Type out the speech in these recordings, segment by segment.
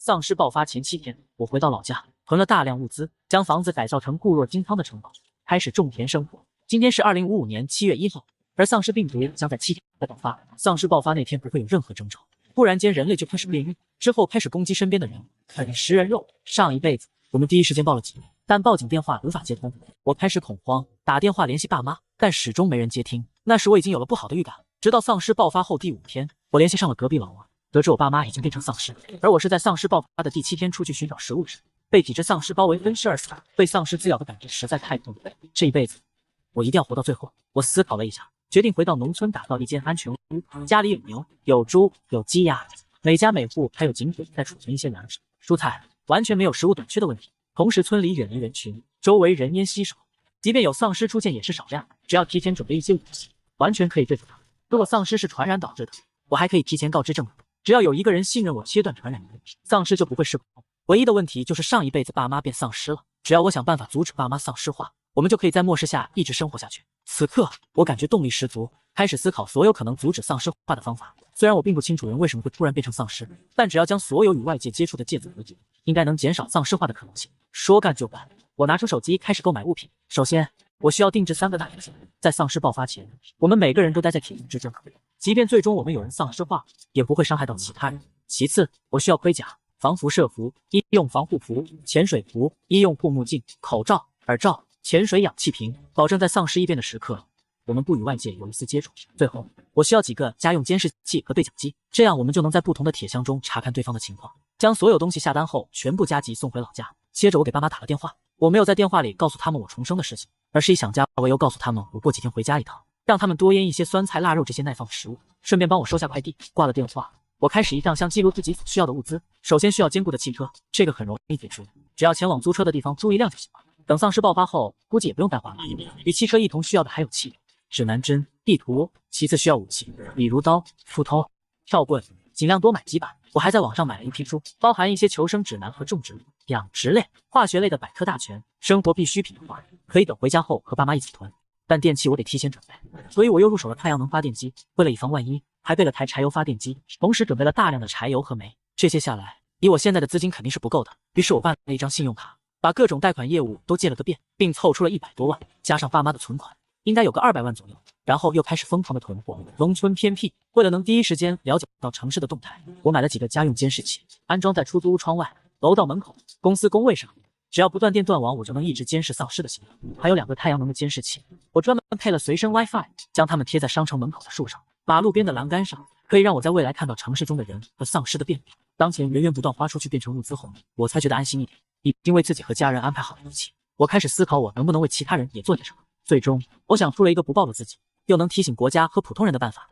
丧尸爆发前7天，我回到老家，囤了大量物资，将房子改造成固若金汤的城堡，开始种田生活。今天是2055年7月1号，而丧尸病毒将在7天后爆发。丧尸爆发那天不会有任何征兆，突然间人类就开始变异，之后开始攻击身边的人，啃食人肉。上一辈子我们第一时间报了警，但报警电话无法接通，我开始恐慌，打电话联系爸妈，但始终没人接听。那时我已经有了不好的预感，直到丧尸爆发后第5天，我联系上了隔壁老王，得知我爸妈已经变成丧尸，而我是在丧尸爆发的第7天出去寻找食物时，被体质丧尸包围分尸而死。被丧尸滋咬的感觉实在太痛了，这一辈子我一定要活到最后。我思考了一下，决定回到农村打造一间安全屋，家里有牛、有猪、有鸡鸭，每家每户还有井水再储存一些粮食、蔬菜，完全没有食物短缺的问题。同时村里远离人群，周围人烟稀少，即便有丧尸出现也是少量，只要提前准备一些武器，完全可以对付他。如果丧尸是传染导致的，我还可以提前告知政府，只要有一个人信任我，切断传染源，丧尸就不会失控。唯一的问题就是上一辈子爸妈变丧尸了，只要我想办法阻止爸妈丧尸化，我们就可以在末世下一直生活下去。此刻我感觉动力十足，开始思考所有可能阻止丧尸化的方法。虽然我并不清楚人为什么会突然变成丧尸，但只要将所有与外界接触的戒指隔绝，应该能减少丧尸化的可能性。说干就干，我拿出手机开始购买物品。首先我需要定制3个大铁箱，在丧尸爆发前，我们每个人都待在铁营之中，即便最终我们有人丧尸化，也不会伤害到其他人。其次我需要盔甲、防辐射服、医用防护服、潜水服、医用护目镜、口罩、耳罩、潜水氧气瓶，保证在丧尸异变的时刻，我们不与外界有一丝接触。最后，我需要几个家用监视器和对讲机，这样我们就能在不同的铁箱中查看对方的情况。将所有东西下单后，全部加急送回老家。接着我给爸妈打了电话，我没有在电话里告诉他们我重生的事情，而是以想家为由告诉他们我过几天回家一趟，让他们多腌一些酸菜腊肉这些耐放的食物，顺便帮我收下快递。挂了电话，我开始一项项记录自己所需要的物资。首先需要坚固的汽车，这个很容易解决，只要前往租车的地方租一辆就行了。等丧尸爆发后，估计也不用带滑了。与汽车一同需要的还有气、指南针、地图。其次需要武器，比如刀、斧头、跳棍，尽量多买几把。我还在网上买了一批书，包含一些求生指南和种植、养殖类、化学类的百科大全。生活必需品的话，可以等回家后和爸妈一起囤，但电器我得提前准备，所以我又入手了太阳能发电机。为了以防万一，还备了台柴油发电机，同时准备了大量的柴油和煤。这些下来，以我现在的资金肯定是不够的，于是我办了一张信用卡，把各种贷款业务都借了个遍，并凑出了100多万，加上爸妈的存款，应该有个200万左右。然后又开始疯狂的囤货。农村偏僻，为了能第一时间了解到城市的动态，我买了几个家用监视器，安装在出租屋窗外、楼道门口、公司工位上，只要不断电断网，我就能一直监视丧尸的行为。还有2个太阳能的监视器，我专门配了随身 WiFi， 将它们贴在商城门口的树上、马路边的栏杆上，可以让我在未来看到城市中的人和丧尸的变化。当钱源源不断花出去变成物资后，我才觉得安心一点，已经为自己和家人安排好了一切。我开始思考我能不能为其他人也做点什么。最终我想出了一个不暴露自己又能提醒国家和普通人的办法。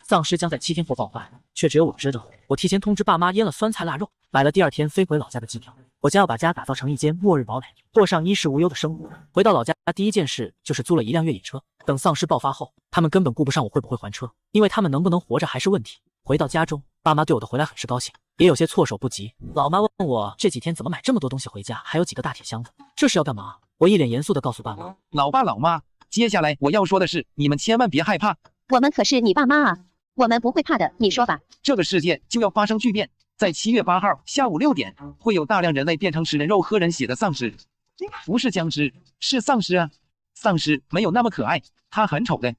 丧尸将在7天后爆发，却只有我知道。我提前通知爸妈腌了酸菜腊肉，买了第2天飞回老家的机票。我将要把家打造成一间末日堡垒，过上衣食无忧的生活。回到老家第一件事就是租了一辆越野车。等丧尸爆发后，他们根本顾不上我会不会还车，因为他们能不能活着还是问题。回到家中，爸妈对我的回来很是高兴，也有些措手不及。老妈问我这几天怎么买这么多东西回家，还有几个大铁箱子，这是要干嘛？我一脸严肃地告诉爸妈：老爸老妈，接下来我要说的是，你们千万别害怕，我们可是你爸妈啊，我们不会怕的，你说吧。这个世界就要发生巨变，在7月8号下午6点，会有大量人类变成吃人肉喝人血的丧尸，不是僵尸，是丧尸啊！丧尸没有那么可爱，他很丑的，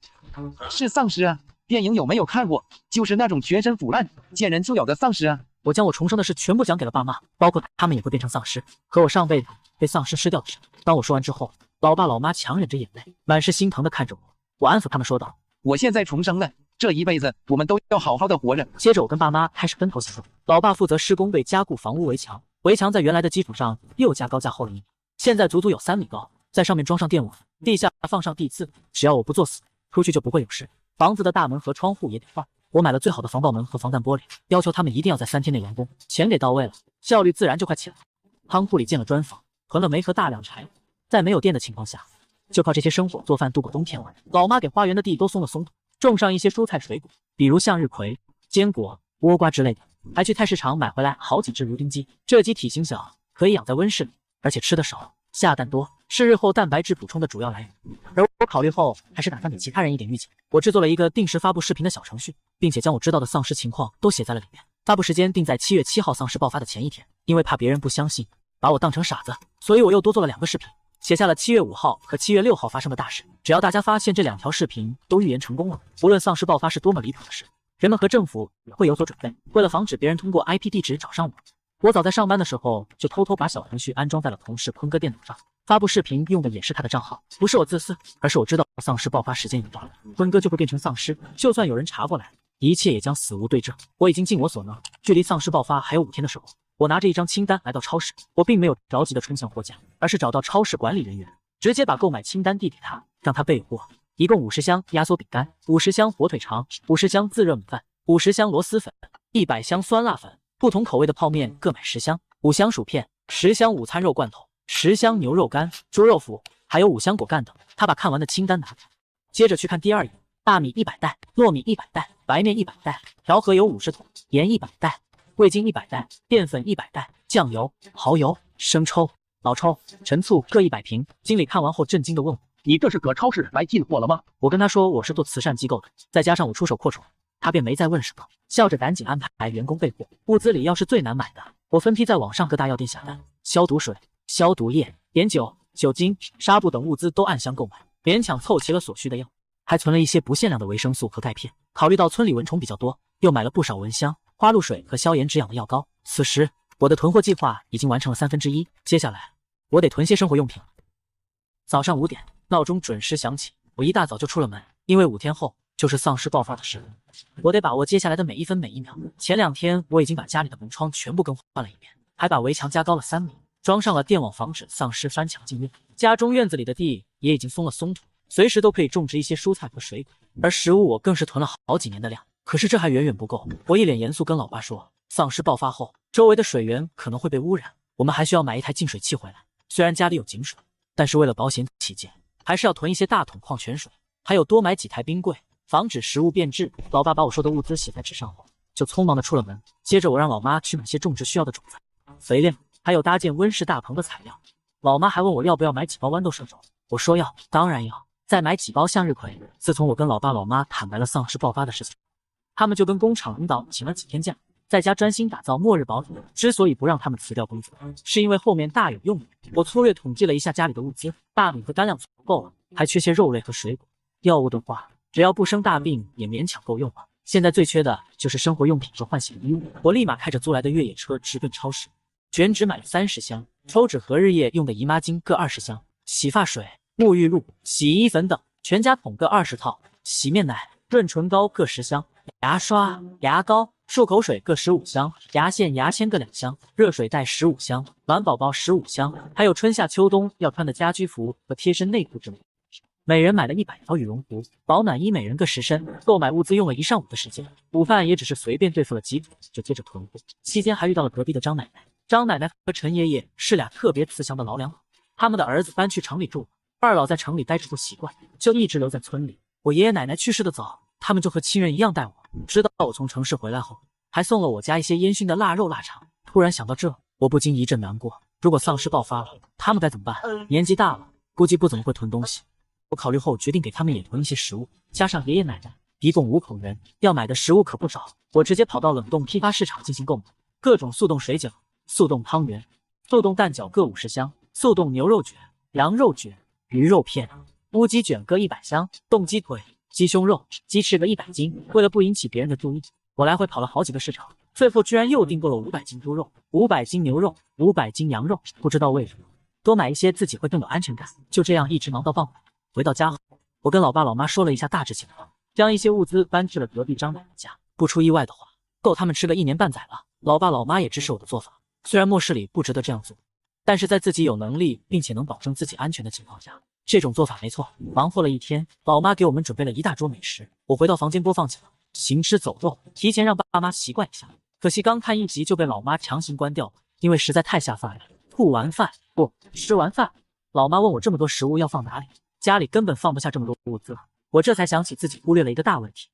是丧尸啊！电影有没有看过？就是那种全身腐烂、见人就咬的丧尸啊！我将我重生的事全部讲给了爸妈，包括他们也会变成丧尸，和我上辈子被丧尸吃掉的事。当我说完之后，老爸老妈强忍着眼泪，满是心疼地看着我。我安抚他们说道：我现在重生了，这一辈子我们都要好好的活着。接着我跟爸妈开始分头行动。老爸负责施工，为加固房屋围墙，围墙在原来的基础上又加高加厚了1米，现在足足有3米高，在上面装上电网，地下放上地刺，只要我不作死，出去就不会有事。房子的大门和窗户也得换，我买了最好的防爆门和防弹玻璃，要求他们一定要在3天内完工。钱给到位了，效率自然就快起来了。仓库里建了砖房，囤了煤和大量柴，在没有电的情况下，就靠这些生火做饭度过冬天。老妈给花园的地都松了松土，种上一些蔬菜水果，比如向日葵、坚果、倭瓜之类的，还去菜市场买回来好几只芦丁鸡。这鸡体型小，可以养在温室里，而且吃得少，下蛋多，是日后蛋白质补充的主要来源。而我考虑后，还是打算给其他人一点预警。我制作了一个定时发布视频的小程序，并且将我知道的丧尸情况都写在了里面。发布时间定在7月7号丧尸爆发的前一天，因为怕别人不相信，把我当成傻子，所以我又多做了2个视频，写下了7月5号和7月6号发生的大事。只要大家发现这2条视频都预言成功了，无论丧尸爆发是多么离谱的事，人们和政府也会有所准备。为了防止别人通过 IP 地址找上我早在上班的时候就偷偷把小程序安装在了同事坤哥电脑上，发布视频用的也是他的账号。不是我自私，而是我知道丧尸爆发时间一到，坤哥就会变成丧尸，就算有人查过来，一切也将死无对证。我已经尽我所能，距离丧尸爆发还有5天的时候，我拿着一张清单来到超市。我并没有着急的冲向货架，而是找到超市管理人员，直接把购买清单递给他，让他备货。一共50箱压缩饼干，50箱火腿肠，50箱自热米饭，50箱螺蛳粉，100箱酸辣粉，不同口味的泡面各买10箱，5箱薯片，10箱午餐肉罐头，10箱牛肉干、猪肉脯，还有5箱果干等。他把看完的清单拿开，接着去看第2页。大米100袋，糯米100袋，白面100袋，调和油50桶，盐100袋，味精100袋，淀粉100袋，酱油、蚝油、生抽、老抽、陈醋各100瓶。经理看完后震惊地问我：“你这是搁超市来进货了吗？”我跟他说我是做慈善机构的，再加上我出手阔绰，他便没再问什么，笑着赶紧安排员工备货。物资里要是最难买的，我分批在网上各大药店下单，消毒水、消毒液、碘酒、酒精、纱布等物资都按箱购买，勉强凑齐了所需的药，还存了一些不限量的维生素和钙片。考虑到村里蚊虫比较多，又买了不少蚊香、花露水和消炎止痒的药膏。此时我的囤货计划已经完成了1/3，接下来我得囤些生活用品了。早上5点，闹钟准时响起，我一大早就出了门，因为5天后就是丧尸爆发的时候，我得把握接下来的每一分每一秒。前2天我已经把家里的门窗全部更换了一遍，还把围墙加高了3米，装上了电网防止丧尸翻墙进院。家中院子里的地也已经松了松土，随时都可以种植一些蔬菜和水果，而食物我更是囤了好几年的量。可是这还远远不够，我一脸严肃跟老爸说，丧尸爆发后周围的水源可能会被污染，我们还需要买一台净水器回来。虽然家里有井水，但是为了保险起见，还是要囤一些大桶矿泉水，还有多买几台冰柜，防止食物变质。老爸把我说的物资写在纸上后，就匆忙的出了门。接着我让老妈去买些种植需要的种子、肥料，还有搭建温室大棚的材料。老妈还问我要不要买几包豌豆射手，我说要，当然要，再买几包向日葵。自从我跟老爸老妈坦白了丧尸爆发的事情，他们就跟工厂领导请了几天假，在家专心打造末日堡垒。之所以不让他们辞掉工作，是因为后面大有用意。我粗略统计了一下家里的物资，大米和干粮足够了，还缺些肉类和水果。药物的话，只要不生大病也勉强够用了。现在最缺的就是生活用品和换洗衣物。我立马开着租来的越野车直奔超市，卷纸买了30箱，抽纸和日夜用的姨妈巾各20箱，洗发水、沐浴露、洗衣粉等全家桶各20套，洗面奶、润唇膏各10箱，牙刷、牙膏、漱口水各15箱，牙线、牙签各2箱，热水袋15箱，暖宝宝15箱，还有春夏秋冬要穿的家居服和贴身内裤之类的。每人买了100条羽绒服，保暖衣每人各10身。购买物资用了1上午的时间，午饭也只是随便对付了几组就接着囤货。期间还遇到了隔壁的张奶奶，张奶奶和陈爷爷是俩特别慈祥的老两口，他们的儿子搬去城里住了，二老在城里待着不习惯，就一直留在村里。我爷爷奶奶去世的早，他们就和亲人一样带我，直到我从城市回来后，还送了我家一些烟熏的腊肉腊肠。突然想到这，我不禁一阵难过。如果丧尸爆发了，他们该怎么办？年纪大了，估计不怎么会囤东西。我考虑后决定给他们也囤一些食物，加上爷爷奶奶，一共5口人，要买的食物可不少。我直接跑到冷冻批发市场进行购买，各种速冻水饺、速冻汤圆、速冻蛋饺各50箱，速冻牛肉卷、羊肉卷、鱼肉片、乌鸡卷各100箱，冻鸡腿、鸡胸肉、鸡翅各100斤。为了不引起别人的注意，我来回跑了好几个市场，最后居然又订购了500斤猪肉、500斤牛肉、500斤羊肉。不知道为什么，多买一些自己会更有安全感。就这样一直忙到傍晚。回到家后，我跟老爸老妈说了一下大致情况，将一些物资搬至了隔壁张奶奶家。不出意外的话，够他们吃个1年半载了。老爸老妈也支持我的做法，虽然末世里不值得这样做，但是在自己有能力并且能保证自己安全的情况下，这种做法没错。忙活了1天，老妈给我们准备了一大桌美食，我回到房间播放起了行尸走肉，提前让爸妈习惯一下。可惜刚看1集就被老妈强行关掉，因为实在太下饭了。吃完饭，老妈问我这么多食物要放哪里，家里根本放不下这么多物资，我这才想起自己忽略了一个大问题。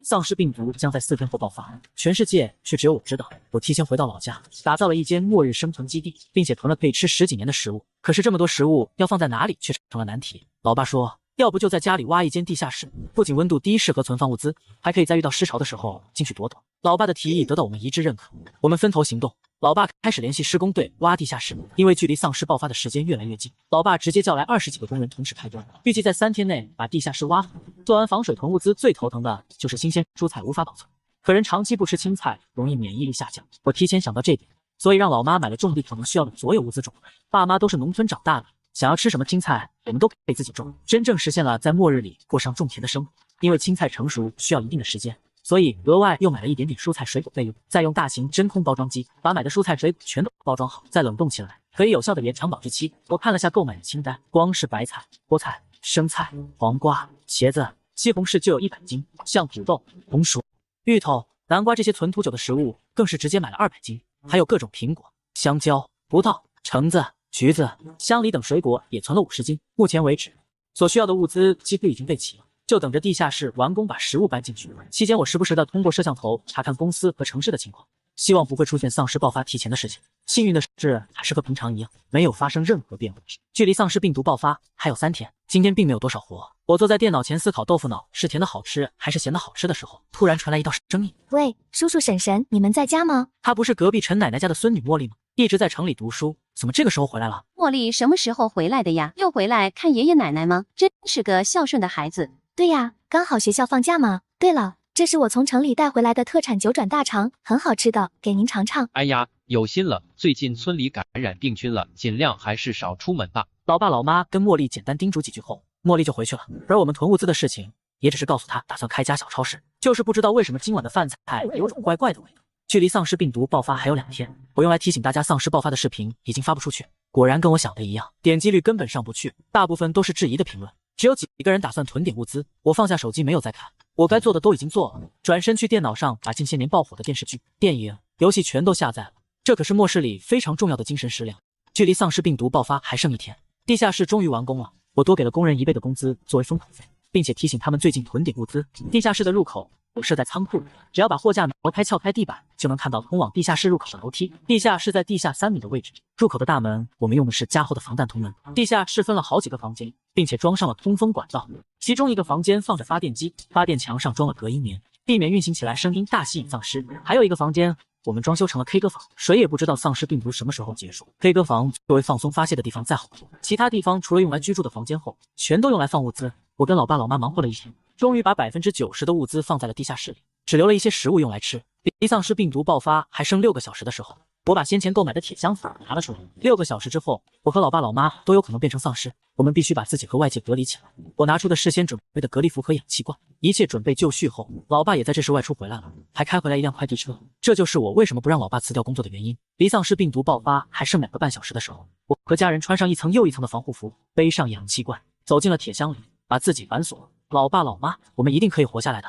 丧尸病毒将在4天后爆发，全世界却只有我知道。我提前回到老家，打造了一间末日生存基地，并且囤了可以吃10几年的食物。可是这么多食物要放在哪里却成了难题。老爸说，要不就在家里挖一间地下室，不仅温度低，适合存放物资，还可以在遇到失潮的时候进去躲躲。老爸的提议得到我们一致认可，我们分头行动。老爸开始联系施工队挖地下室，因为距离丧尸爆发的时间越来越近，老爸直接叫来20几个工人同时开工，预计在3天内把地下室挖好。做完防水囤物资，最头疼的就是新鲜蔬菜无法保存，可人长期不吃青菜，容易免疫力下降。我提前想到这点，所以让老妈买了种地可能需要的所有物资种。爸妈都是农村长大的，想要吃什么青菜，我们都可以自己种，真正实现了在末日里过上种田的生活。因为青菜成熟需要一定的时间，所以额外又买了一点点蔬菜水果备用，再用大型真空包装机把买的蔬菜水果全都包装好，再冷冻起来，可以有效的延长保质期。我看了下购买的清单，光是白菜、菠菜、生菜、黄瓜、茄子、西红柿就有100斤，像土豆、红薯、芋头、南瓜这些存储久的食物更是直接买了200斤，还有各种苹果、香蕉、葡萄、橙子、橘子、香梨等水果也存了50斤。目前为止，所需要的物资几乎已经备齐了，就等着地下室完工把食物搬进去。期间我时不时的通过摄像头查看公司和城市的情况，希望不会出现丧尸爆发提前的事情。幸运的是，还是和平常一样，没有发生任何变化。距离丧尸病毒爆发还有3天，今天并没有多少活。我坐在电脑前思考豆腐脑是甜的好吃还是咸的好吃的时候，突然传来一道声音：“喂，叔叔婶婶，你们在家吗？”她不是隔壁陈奶奶家的孙女茉莉吗？一直在城里读书，怎么这个时候回来了？茉莉什么时候回来的呀？又回来看爷爷奶奶吗？真是个孝顺的孩子。对呀，刚好学校放假嘛。对了，这是我从城里带回来的特产9转大肠，很好吃的，给您尝尝。哎呀，有心了，最近村里感染病菌了，尽量还是少出门吧。老爸老妈跟茉莉简单叮嘱几句后，茉莉就回去了。而我们囤物资的事情，也只是告诉她打算开家小超市，就是不知道为什么今晚的饭菜有种怪怪的味道。距离丧尸病毒爆发还有2天，我用来提醒大家丧尸爆发的视频已经发不出去。果然跟我想的一样，点击率根本上不去，大部分都是质疑的评论，只有几个人打算囤点物资。我放下手机没有再看，我该做的都已经做了，转身去电脑上把近些年爆火的电视剧、电影、游戏全都下载了，这可是末世里非常重要的精神食粮。距离丧尸病毒爆发还剩1天，地下室终于完工了，我多给了工人1倍的工资作为封口费，并且提醒他们最近囤点物资。地下室的入口我设在仓库里，只要把货架挪开撬开地板，就能看到通往地下室入口的楼梯。地下室在地下3米的位置，入口的大门我们用的是加厚的防弹铜门。地下室分了好几个房间，并且装上了通风管道，其中一个房间放着发电机，发电墙上装了隔音棉，避免运行起来声音大吸引丧尸。还有一个房间我们装修成了 K 歌房，谁也不知道丧尸病毒什么时候结束。K 歌房作为放松发泄的地方再好不过，其他地方除了用来居住的房间后，全都用来放物资。我跟老爸老妈忙活了1天，终于把90%的物资放在了地下室里，只留了一些食物用来吃。离丧尸病毒爆发还剩6个小时的时候，我把先前购买的铁箱子拿了出来。6个小时之后，我和老爸老妈都有可能变成丧尸，我们必须把自己和外界隔离起来。我拿出的事先准备的隔离服和氧气罐，一切准备就绪后，老爸也在这时外出回来了，还开回来一辆快递车。这就是我为什么不让老爸辞掉工作的原因。离丧尸病毒爆发还剩2个半小时的时候，我和家人穿上一层又一层的防护服，背上氧气罐，走进了铁箱里，把自己反锁。老爸老妈，我们一定可以活下来的。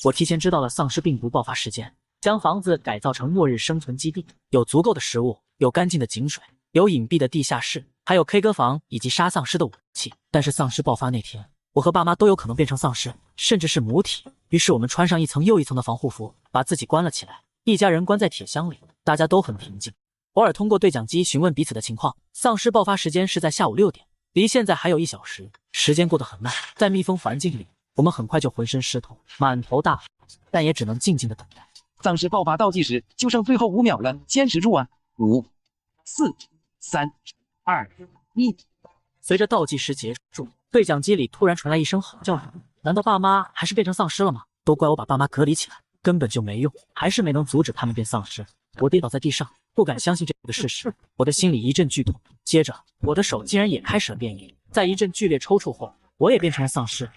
我提前知道了丧尸病毒爆发时间，将房子改造成末日生存基地，有足够的食物，有干净的井水，有隐蔽的地下室，还有 K 歌房以及杀丧尸的武器。但是丧尸爆发那天，我和爸妈都有可能变成丧尸，甚至是母体。于是我们穿上一层又一层的防护服，把自己关了起来，一家人关在铁箱里，大家都很平静，偶尔通过对讲机询问彼此的情况。丧尸爆发时间是在下午6点，离现在还有1小时，时间过得很慢。在密封环境里，我们很快就浑身湿透，满头大汗，但也只能静静的等待。丧尸爆发倒计时就剩最后5秒了，坚持住啊！5、4、3、2、1。随着倒计时结束，对讲机里突然传来一声吼叫声：“难道爸妈还是变成丧尸了吗？都怪我把爸妈隔离起来，根本就没用，还是没能阻止他们变丧尸。”我跌倒在地上，不敢相信这个事实，我的心里一阵剧痛。接着，我的手竟然也开始了变异，在一阵剧烈抽搐后，我也变成了丧尸。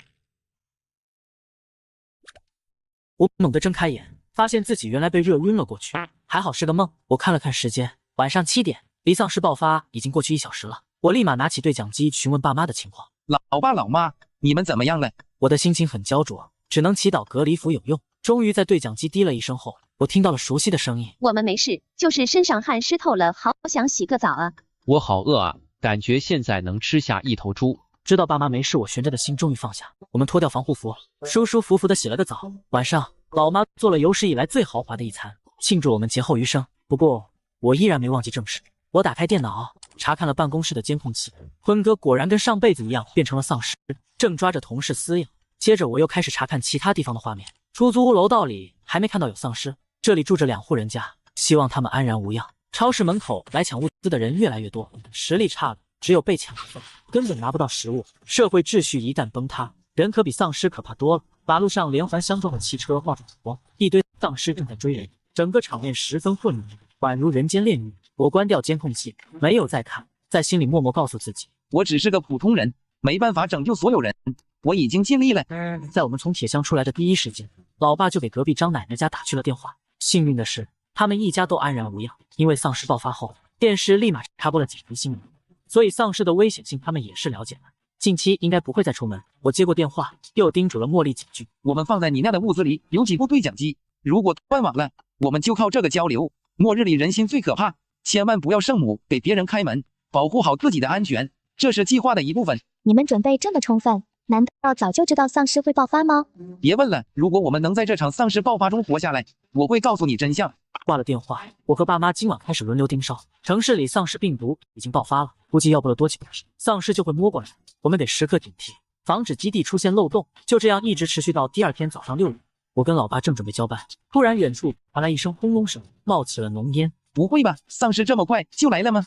我猛地睁开眼，发现自己原来被热晕了过去，还好是个梦。我看了看时间，晚上7点，离丧尸爆发已经过去1小时了。我立马拿起对讲机询问爸妈的情况。老爸老妈，你们怎么样了？我的心情很焦灼，只能祈祷隔离服有用。终于在对讲机滴了一声后，我听到了熟悉的声音：“我们没事，就是身上汗湿透了，好想洗个澡啊。”我好饿啊，感觉现在能吃下1头猪。知道爸妈没事，我悬着的心终于放下。我们脱掉防护服，舒舒服服的洗了个澡。晚上，老妈做了有史以来最豪华的一餐，庆祝我们劫后余生。不过，我依然没忘记正事。我打开电脑，查看了办公室的监控器，坤哥果然跟上辈子一样变成了丧尸，正抓着同事撕咬。接着我又开始查看其他地方的画面，出租屋楼道里还没看到有丧尸，这里住着2户人家，希望他们安然无恙。超市门口来抢物资的人越来越多，实力差的只有被抢的份，根本拿不到食物。社会秩序一旦崩塌，人可比丧尸可怕多了。马路上连环相撞的汽车冒着火光，一堆丧尸正在追人，整个场面十分混乱，宛如人间炼狱。我关掉监控器，没有再看，在心里默默告诉自己，我只是个普通人，没办法拯救所有人，我已经尽力了。在我们从铁箱出来的第一时间，老爸就给隔壁张奶奶家打去了电话。幸运的是，他们一家都安然无恙。因为丧尸爆发后，电视立马插播了紧急新闻，所以丧尸的危险性他们也是了解了。近期应该不会再出门。我接过电话，又叮嘱了茉莉几句。我们放在你那的物资里有几部对讲机，如果断网了，我们就靠这个交流。末日里人心最可怕，千万不要圣母给别人开门，保护好自己的安全，这是计划的一部分。你们准备这么充分，难道早就知道丧尸会爆发吗？别问了，如果我们能在这场丧尸爆发中活下来，我会告诉你真相。挂了电话，我和爸妈今晚开始轮流盯梢。城市里丧尸病毒已经爆发了，估计要不了多久，丧尸就会摸过来，我们得时刻警惕，防止基地出现漏洞。就这样一直持续到第2天早上6点，我跟老爸正准备交班，突然远处传来一声轰隆声，冒起了浓烟。不会吧，丧尸这么快就来了吗？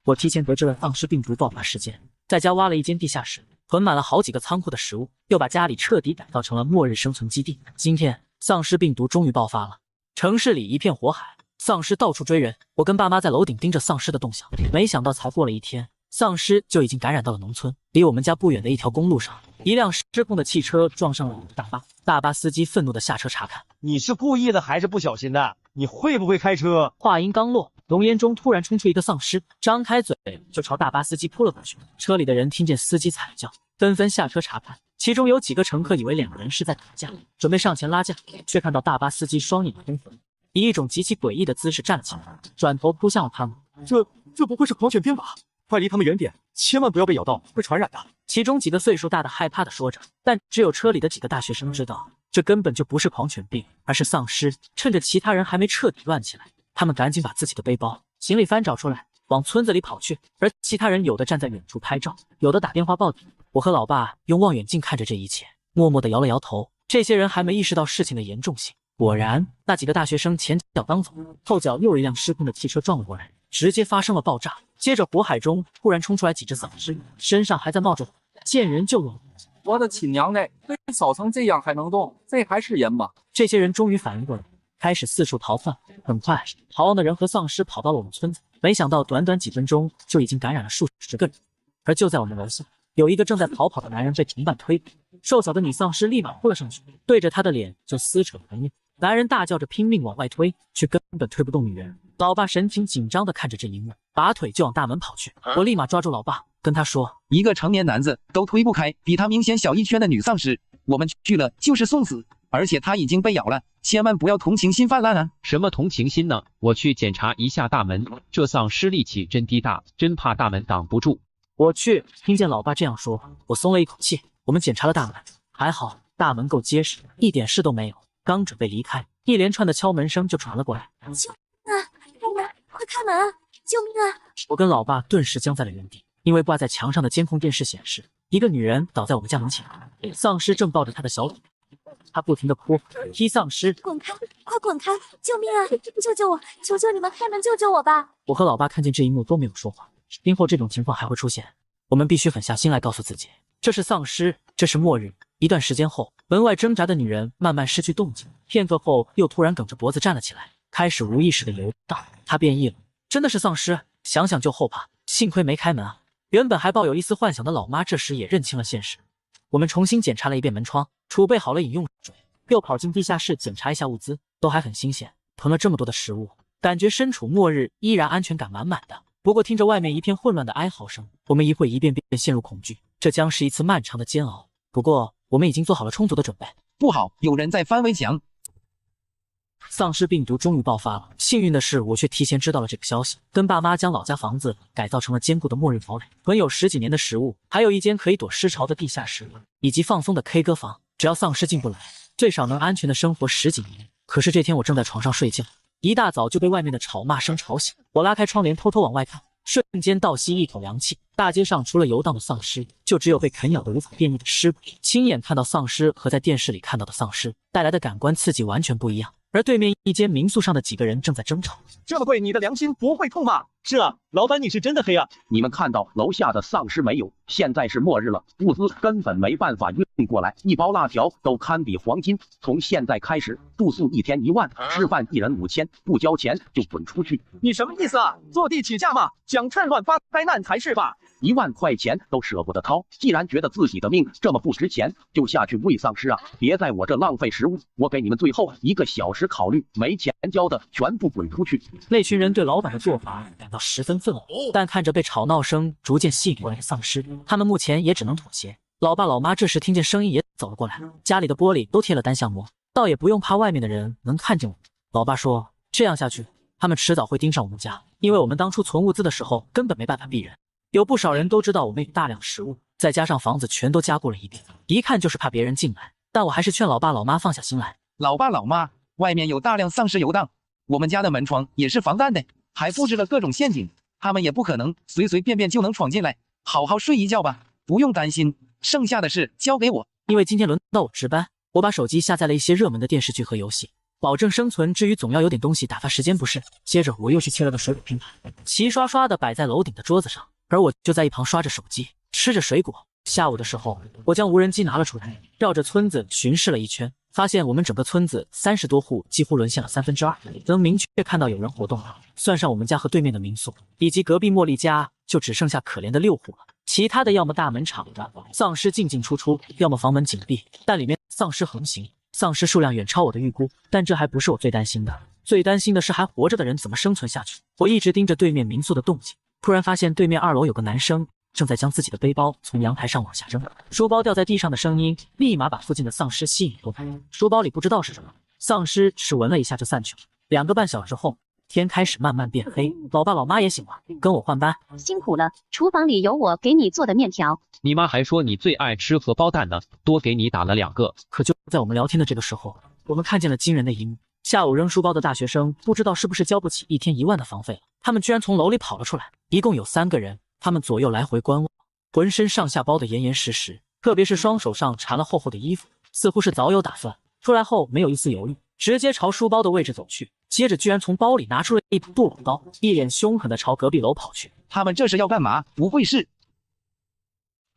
我提前得知了丧尸病毒爆发时间，在家挖了一间地下室，囤满了好几个仓库的食物，又把家里彻底改造成了末日生存基地。今天丧尸病毒终于爆发了，城市里一片火海，丧尸到处追人。我跟爸妈在楼顶盯着丧尸的动向，没想到才过了1天，丧尸就已经感染到了农村。离我们家不远的一条公路上，一辆失控的汽车撞上了我的大巴，大巴司机愤怒地下车查看。你是故意的还是不小心的？你会不会开车？话音刚落，浓烟中突然冲出一个丧尸，张开嘴就朝大巴司机扑了过去。车里的人听见司机惨叫，纷纷下车查看。其中有几个乘客以为2人是在打架，准备上前拉架，却看到大巴司机双眼通红，以一种极其诡异的姿势站了起来，转头扑向了他们。这不会是狂犬病吧？快离他们远点，千万不要被咬到，会传染的。其中几个岁数大的害怕地说着，但只有车里的几个大学生知道，这根本就不是狂犬病，而是丧尸。趁着其他人还没彻底乱起来，他们赶紧把自己的背包、行李翻找出来，往村子里跑去。而其他人有的站在远处拍照，有的打电话报警。我和老爸用望远镜看着这一切，默默地摇了摇头。这些人还没意识到事情的严重性。果然，那几个大学生前脚刚走，后脚又一辆失控的汽车撞了过来，直接发生了爆炸。接着火海中突然冲出来几只丧尸，身上还在冒着火，见人就扔。我的亲娘嘞，被烧成这样还能动，这还是人吗？这些人终于反应过来，开始四处逃窜。很快，逃亡的人和丧尸跑到了我们村子，没想到短短几分钟就已经感染了数十个人。而就在我们楼下，有一个正在逃跑的男人被同伴推倒，瘦小的女丧尸立马扑了上去，对着他的脸就撕扯盆面。男人大叫着拼命往外推，却根本推不动女人。老爸神情紧张地看着这一幕，拔腿就往大门跑去。我立马抓住老爸，跟他说：一个成年男子都推不开比他明显小一圈的女丧尸，我们去了就是送死，而且他已经被咬了，千万不要同情心泛滥啊！什么同情心呢？我去检查一下大门，这丧尸力气真滴大，真怕大门挡不住。我去。听见老爸这样说，我松了一口气。我们检查了大门，还好大门够结实，一点事都没有。刚准备离开，一连串的敲门声就传了过来。救命啊！开门！快开门啊！救命啊！我跟老爸顿时僵在了原地，因为挂在墙上的监控电视显示，一个女人倒在我们家门前，丧尸正抱着她的小腿，她不停地哭踢丧尸。滚开！快滚开！救命啊！救救我！求求你们开门救救我吧！我和老爸看见这一幕都没有说话。今后这种情况还会出现，我们必须狠下心来告诉自己，这是丧尸，这是末日。一段时间后，门外挣扎的女人慢慢失去动静，片刻后又突然梗着脖子站了起来，开始无意识的游荡。她变异了，真的是丧尸，想想就后怕。幸亏没开门啊！原本还抱有一丝幻想的老妈这时也认清了现实。我们重新检查了一遍门窗，储备好了饮用水，又跑进地下室检查一下物资，都还很新鲜，囤了这么多的食物，感觉身处末日依然安全感满满的。不过听着外面一片混乱的哀嚎声，我们一会一遍遍陷入恐惧，这将是一次漫长的煎熬。不过我们已经做好了充足的准备。不好，有人在翻围墙！丧尸病毒终于爆发了，幸运的是我却提前知道了这个消息，跟爸妈将老家房子改造成了坚固的末日堡垒，囤有10几年的食物，还有一间可以躲尸潮的地下室，以及放松的 K 歌房。只要丧尸进不来，最少能安全的生活10几年。可是这天我正在床上睡觉，一大早就被外面的吵骂声吵醒。我拉开窗帘偷偷往外看，瞬间倒吸一口凉气。大街上除了游荡的丧尸，就只有被啃咬的无法变异的尸骨。亲眼看到丧尸和在电视里看到的丧尸带来的感官刺激完全不一样。而对面一间民宿上的几个人正在争吵。这么贵，你的良心不会痛吗？是啊，老板你是真的黑啊！你们看到楼下的丧尸没有？现在是末日了，物资根本没办法运过来，一包辣条都堪比黄金。从现在开始，住宿1天1万，吃饭1人5000，不交钱就滚出去。你什么意思啊？坐地起价嘛，想趁乱发灾难才是吧？1万块钱都舍不得掏，既然觉得自己的命这么不值钱，就下去喂丧尸啊！别在我这浪费食物，我给你们最后1个小时考虑，没钱交的全部滚出去。那群人对老板的做法感到十分愤怒，但看着被吵闹声逐渐吸引过来的丧尸，他们目前也只能妥协。老爸老妈这时听见声音也走了过来，家里的玻璃都贴了单向膜，倒也不用怕外面的人能看见我们。老爸说，这样下去，他们迟早会盯上我们家，因为我们当初存物资的时候根本没办法避人。有不少人都知道我们有大量食物，再加上房子全都加固了一遍，一看就是怕别人进来。但我还是劝老爸老妈放下心来。老爸老妈，外面有大量丧尸游荡，我们家的门窗也是防弹的，还布置了各种陷阱，他们也不可能随随便便就能闯进来。好好睡一觉吧，不用担心，剩下的事交给我。因为今天轮到我值班，我把手机下载了一些热门的电视剧和游戏，保证生存之余总要有点东西打发时间不是？接着我又去切了个水果拼盘，齐刷刷的摆在楼顶的桌子上，而我就在一旁刷着手机，吃着水果。下午的时候，我将无人机拿了出来，绕着村子巡视了一圈，发现我们整个村子30多户几乎沦陷了2/3，能明确看到有人活动了。算上我们家和对面的民宿，以及隔壁茉莉家，就只剩下可怜的6户了。其他的要么大门敞着，丧尸进进出出，要么房门紧闭，但里面丧尸横行，丧尸数量远超我的预估。但这还不是我最担心的，最担心的是还活着的人怎么生存下去。我一直盯着对面民宿的动静，突然发现对面2楼有个男生正在将自己的背包从阳台上往下扔，书包掉在地上的声音立马把附近的丧尸吸引过来。书包里不知道是什么，丧尸只闻了一下就散去了。2个半小时后，天开始慢慢变黑，老爸老妈也醒了，跟我换班。辛苦了，厨房里有我给你做的面条。你妈还说你最爱吃荷包蛋呢，多给你打了2个。可就在我们聊天的这个时候，我们看见了惊人的一幕。下午扔书包的大学生不知道是不是交不起1天1万的房费了，他们居然从楼里跑了出来，一共有3个人。他们左右来回观望，浑身上下包得严严实实，特别是双手上缠了厚厚的衣服，似乎是早有打算。出来后没有一丝犹豫，直接朝书包的位置走去，接着居然从包里拿出了一把剁骨刀，一脸凶狠地朝隔壁楼跑去。他们这是要干嘛？不会是……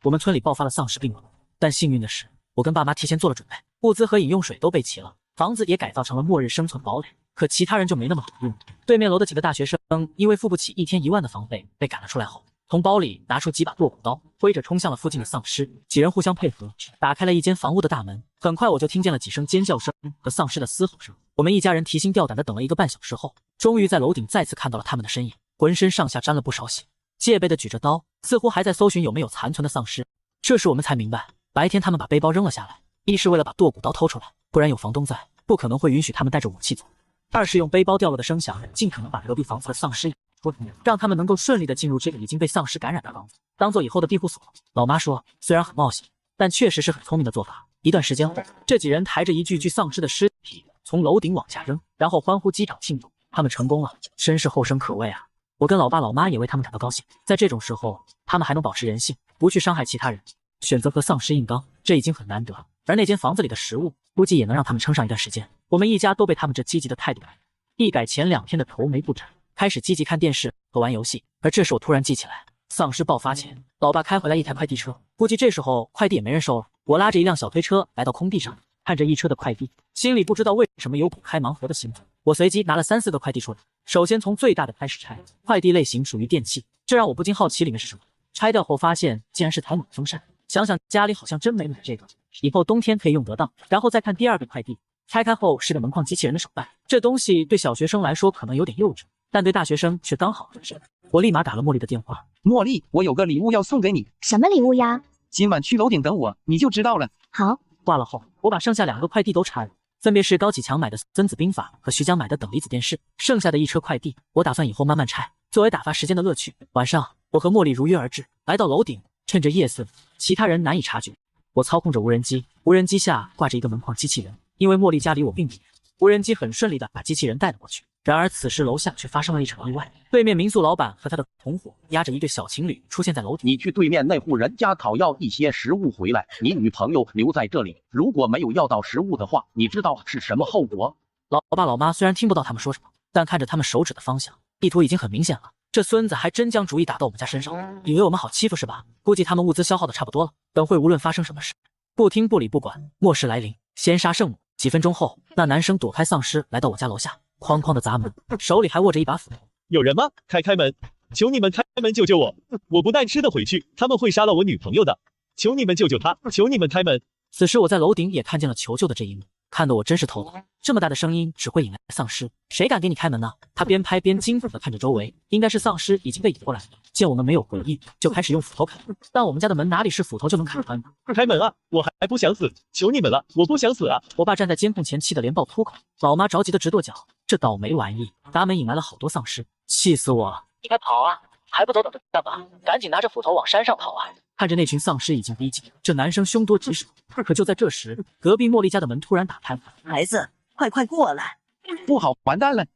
我们村里爆发了丧尸病了，但幸运的是，我跟爸妈提前做了准备，物资和饮用水都备齐了，房子也改造成了末日生存堡垒。可其他人就没那么好运，对面楼的几个大学生因为付不起1天1万的房费，被赶了出来后，从包里拿出几把剁骨刀，挥着冲向了附近的丧尸。几人互相配合，打开了一间房屋的大门。很快我就听见了几声尖叫声和丧尸的嘶吼声。我们一家人提心吊胆地等了1个半小时后，终于在楼顶再次看到了他们的身影，浑身上下沾了不少血，戒备地举着刀，似乎还在搜寻有没有残存的丧尸。这时我们才明白，白天他们把背包扔了下来，一是为了把剁骨刀偷出来，不然有房东在，不可能会允许他们带着武器走；二是用背包掉落的声响尽可能把隔壁房子的丧尸让他们能够顺利的进入这个已经被丧尸感染的房子，当做以后的庇护所。老妈说，虽然很冒险，但确实是很聪明的做法。一段时间后，这几人抬着一具具丧尸的尸体从楼顶往下扔，然后欢呼击掌庆祝，他们成功了，真是后生可畏啊！我跟老爸老妈也为他们感到高兴，在这种时候，他们还能保持人性，不去伤害其他人，选择和丧尸硬刚，这已经很难得。而那间房子里的食物，估计也能让他们撑上一段时间。我们一家都被他们这积极的态度感染，一改前2天的愁眉不展，开始积极看电视和玩游戏。而这时我突然记起来，丧尸爆发前，老爸开回来一台快递车，估计这时候快递也没人收了。我拉着一辆小推车来到空地上，看着一车的快递，心里不知道为什么有股开盲盒的兴奋。我随即拿了3、4个快递出来，首先从最大的开始拆。快递类型属于电器，这让我不禁好奇里面是什么。拆掉后发现竟然是台暖风扇，想想家里好像真没买这个，以后冬天可以用得当。然后再看第2个快递，拆开后是个门框机器人的手办，这东西对小学生来说可能有点幼稚，但对大学生却刚好合适。我立马打了茉莉的电话。茉莉，我有个礼物要送给你。什么礼物呀？今晚去楼顶等我，你就知道了。好。挂了后，我把剩下2个快递都拆了，分别是高启强买的《孙子兵法》和徐江买的等离子电视。剩下的1车快递，我打算以后慢慢拆，作为打发时间的乐趣。晚上，我和茉莉如约而至，来到楼顶，趁着夜色，其他人难以察觉。我操控着无人机，无人机下挂着一个门框机器人，因为茉莉家离我并不远，无人机很顺利地把机器人带了过去。然而此时楼下却发生了一场意外，对面民宿老板和他的同伙押着一对小情侣出现在楼顶。你去对面那户人家讨要一些食物回来，你女朋友留在这里，如果没有要到食物的话，你知道是什么后果？老爸老妈虽然听不到他们说什么，但看着他们手指的方向，意图已经很明显了。这孙子还真将主意打到我们家身上，以为我们好欺负是吧？估计他们物资消耗的差不多了，等会无论发生什么事，不听不理不管，末世来临，先杀圣母。几分钟后，那男生躲开丧尸来到我家楼下，哐哐的砸门，手里还握着一把斧头。有人吗？开门！求你们开门救救我！我不但吃得回去，他们会杀了我女朋友的！求你们救救她！求你们开门！此时我在楼顶也看见了求救的这一幕，看得我真是头疼。这么大的声音只会引来丧尸，谁敢给你开门呢？他边拍边惊悚地看着周围，应该是丧尸已经被引过来了。见我们没有回应，就开始用斧头砍。但我们家的门哪里是斧头就能砍穿的？开门啊！我还不想死，求你们了，我不想死啊！我爸站在监控前气得连爆粗口，老妈着急的直跺脚。这倒霉玩意，砸门引来了好多丧尸，气死我了！你该跑啊，还不走等着干嘛？赶紧拿着斧头往山上跑啊！看着那群丧尸已经逼近，这男生凶多吉少。可就在这时，隔壁茉莉家的门突然打开了。孩子，快过来！不好，完蛋了！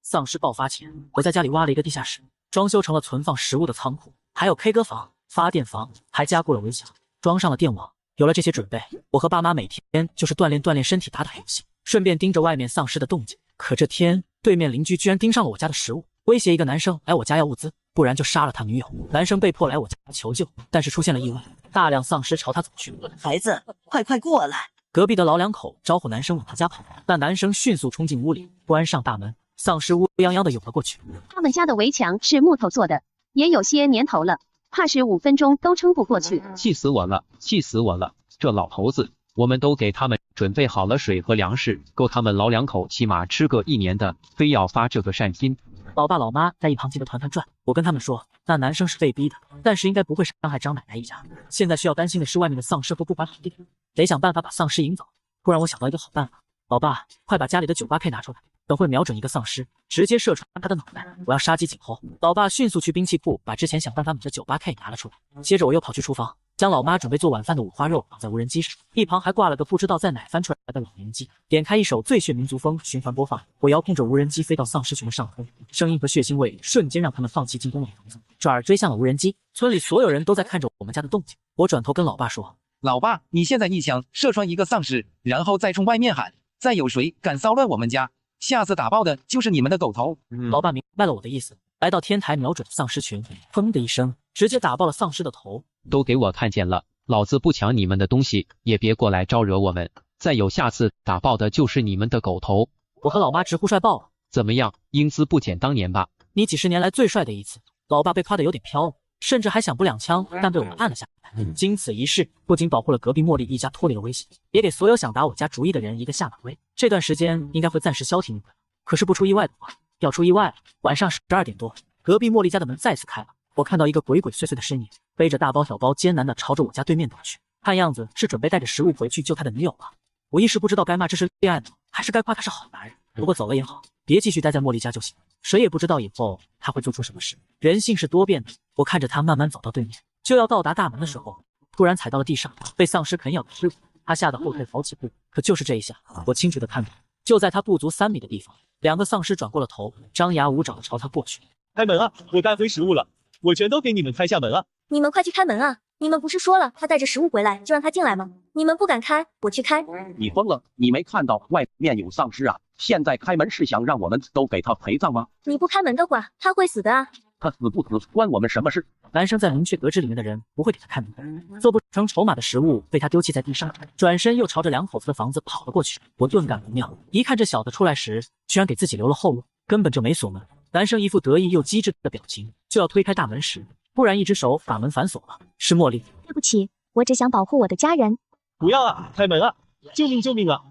丧尸爆发前，我在家里挖了一个地下室，装修成了存放食物的仓库，还有 K 歌房、发电房，还加固了围墙，装上了电网。有了这些准备，我和爸妈每天就是锻炼身体，打游戏，顺便盯着外面丧尸的动静。可这天，对面邻居居然盯上了我家的食物，威胁一个男生来我家要物资，不然就杀了他女友。男生被迫来我家求救，但是出现了意外，大量丧尸朝他走去。孩子，快过来！隔壁的老两口招呼男生往他家跑，但男生迅速冲进屋里，关上大门。丧尸乌泱泱的涌了过去。他们家的围墙是木头做的，也有些年头了，怕是5分钟都撑不过去。气死我了！气死我了！这老头子，我们都给他们准备好了水和粮食，够他们老两口起码吃个1年的，非要发这个善心。老爸老妈在一旁急得团团转。我跟他们说，那男生是被逼的，但是应该不会伤害张奶奶一家。现在需要担心的是外面的丧尸和不怀好意的人，得想办法把丧尸引走。突然我想到一个好办法，老爸，快把家里的98K 拿出来，等会瞄准一个丧尸，直接射穿他的脑袋，我要杀鸡儆猴。老爸迅速去兵器库把之前想办法买的98K 拿了出来，接着我又跑去厨房，将老妈准备做晚饭的五花肉绑在无人机上，一旁还挂了个不知道在哪翻出来的老年机。点开一首最炫民族风循环播放，我遥控着无人机飞到丧尸群的上空，声音和血腥味瞬间让他们放弃进攻老房子，转而追向了无人机。村里所有人都在看着我们家的动静，我转头跟老爸说，老爸，你现在一枪射穿一个丧尸，然后再冲外面喊，再有谁敢骚乱我们家，下次打爆的就是你们的狗头。老爸明白了我的意思，来到天台瞄准丧尸群，砰的一声，直接打爆了丧尸的头。都给我看见了，老子不抢你们的东西，也别过来招惹我们，再有下次打爆的就是你们的狗头。我和老妈直呼帅爆了。怎么样，英姿不减当年吧？你几十年来最帅的一次。老爸被夸得有点飘了，甚至还想补2枪，但被我们按了下来。经此一事，不仅保护了隔壁茉莉一家脱离了危险，也给所有想打我家主意的人一个下马威。这段时间应该会暂时消停一会，可是不出意外的话，要出意外了。晚上12点多，隔壁茉莉家的门再次开了，我看到一个鬼鬼祟祟的身影，背着大包小包，艰难地朝着我家对面走去，看样子是准备带着食物回去救他的女友了。我一时不知道该骂这是恋爱脑，还是该夸他是好男人。不过走了也好，别继续待在茉莉家就行，谁也不知道以后他会做出什么事。人性是多变的。我看着他慢慢走到对面，就要到达大门的时候，突然踩到了地上，被丧尸啃咬的尸骨。他吓得后退好几步，可就是这一下，我清楚地看到，就在他不足3米的地方，2个丧尸转过了头，张牙舞爪地朝他过去。开门啊！我带回食物了，我全都给你们开下门啊！你们快去开门啊！你们不是说了他带着食物回来就让他进来吗？你们不敢开，我去开。你疯了？你没看到外面有丧尸啊？现在开门是想让我们都给他陪葬吗？你不开门的话，他会死的啊！他死不死关我们什么事？男生在明确得知里面的人不会给他开门，做不成筹码的食物被他丢弃在地上，转身又朝着2口子的房子跑了过去。我顿感不妙，一看这小子出来时居然给自己留了后路，根本就没锁门。男生一副得意又机智的表情，就要推开大门时，突然一只手把门反锁了，是茉莉。对不起，我只想保护我的家人。不要啊！开门啊！救命救命啊！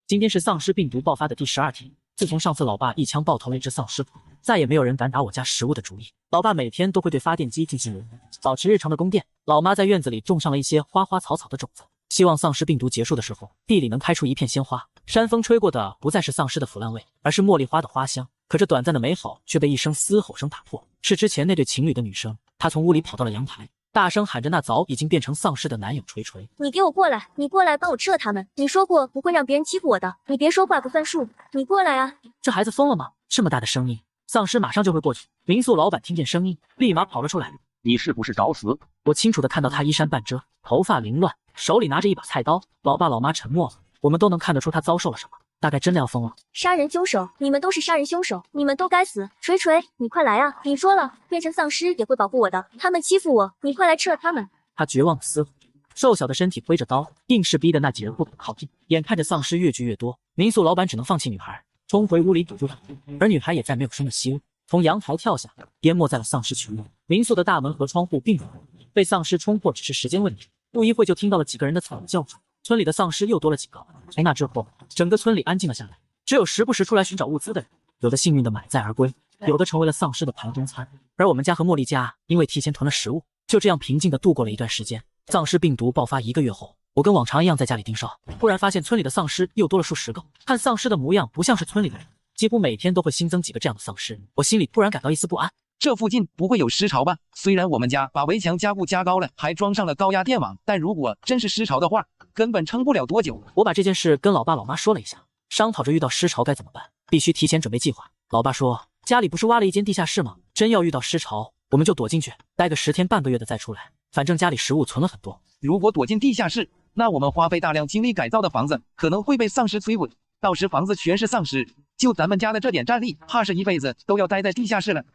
今天是丧尸病毒爆发的第12天，自从上次老爸一枪爆头那只丧尸后，再也没有人敢打我家食物的主意。老爸每天都会对发电机进行轮换，保持日常的供电。老妈在院子里种上了一些花花草草的种子，希望丧尸病毒结束的时候，地里能开出一片鲜花。山风吹过的不再是丧尸的腐烂味，而是茉莉花的花香。可这短暂的美好却被一声嘶吼声打破，是之前那对情侣的女声。她从屋里跑到了阳台，大声喊着那早已经变成丧尸的男友锤锤。你给我过来，你过来帮我撤他们。你说过不会让别人欺负我的，你别说话不算数。你过来啊！这孩子疯了吗？这么大的声音，丧尸马上就会过去。民宿老板听见声音，立马跑了出来。你是不是找死？我清楚的看到他衣衫半遮，头发凌乱，手里拿着一把菜刀。老爸老妈沉默了，我们都能看得出他遭受了什么，大概真的要疯了。杀人凶手，你们都是杀人凶手，你们都该死！锤锤，你快来啊！你说了，变成丧尸也会保护我的，他们欺负我，你快来撤他们！他绝望的嘶吼，瘦小的身体挥着刀，硬是逼得那几人不敢靠近。眼看着丧尸越聚越多，民宿老板只能放弃女孩，冲回屋里堵住他，而女孩也再没有生的希望，从阳台跳下，淹没在了丧尸群中。民宿的大门和窗户并不关，被丧尸冲破只是时间问题。不一会就听到了几个人的惨叫声，村里的丧尸又多了几个。从那之后，整个村里安静了下来，只有时不时出来寻找物资的人，有的幸运的满载而归，有的成为了丧尸的盘中餐。而我们家和茉莉家因为提前囤了食物，就这样平静的度过了一段时间。丧尸病毒爆发1个月后，我跟往常一样在家里盯梢，忽然发现村里的丧尸又多了数十个，看丧尸的模样不像是村里的人，几乎每天都会新增几个这样的丧尸，我心里突然感到一丝不安。这附近不会有尸潮吧？虽然我们家把围墙加固加高了，还装上了高压电网，但如果真是尸潮的话，根本撑不了多久。我把这件事跟老爸老妈说了一下，商讨着遇到尸潮该怎么办，必须提前准备计划。老爸说，家里不是挖了一间地下室吗？真要遇到尸潮，我们就躲进去，待个10天半个月的再出来，反正家里食物存了很多。如果躲进地下室，那我们花费大量精力改造的房子可能会被丧尸摧毁，到时房子全是丧尸，就咱们家的这点战力，怕是一辈子都要待在地下室了。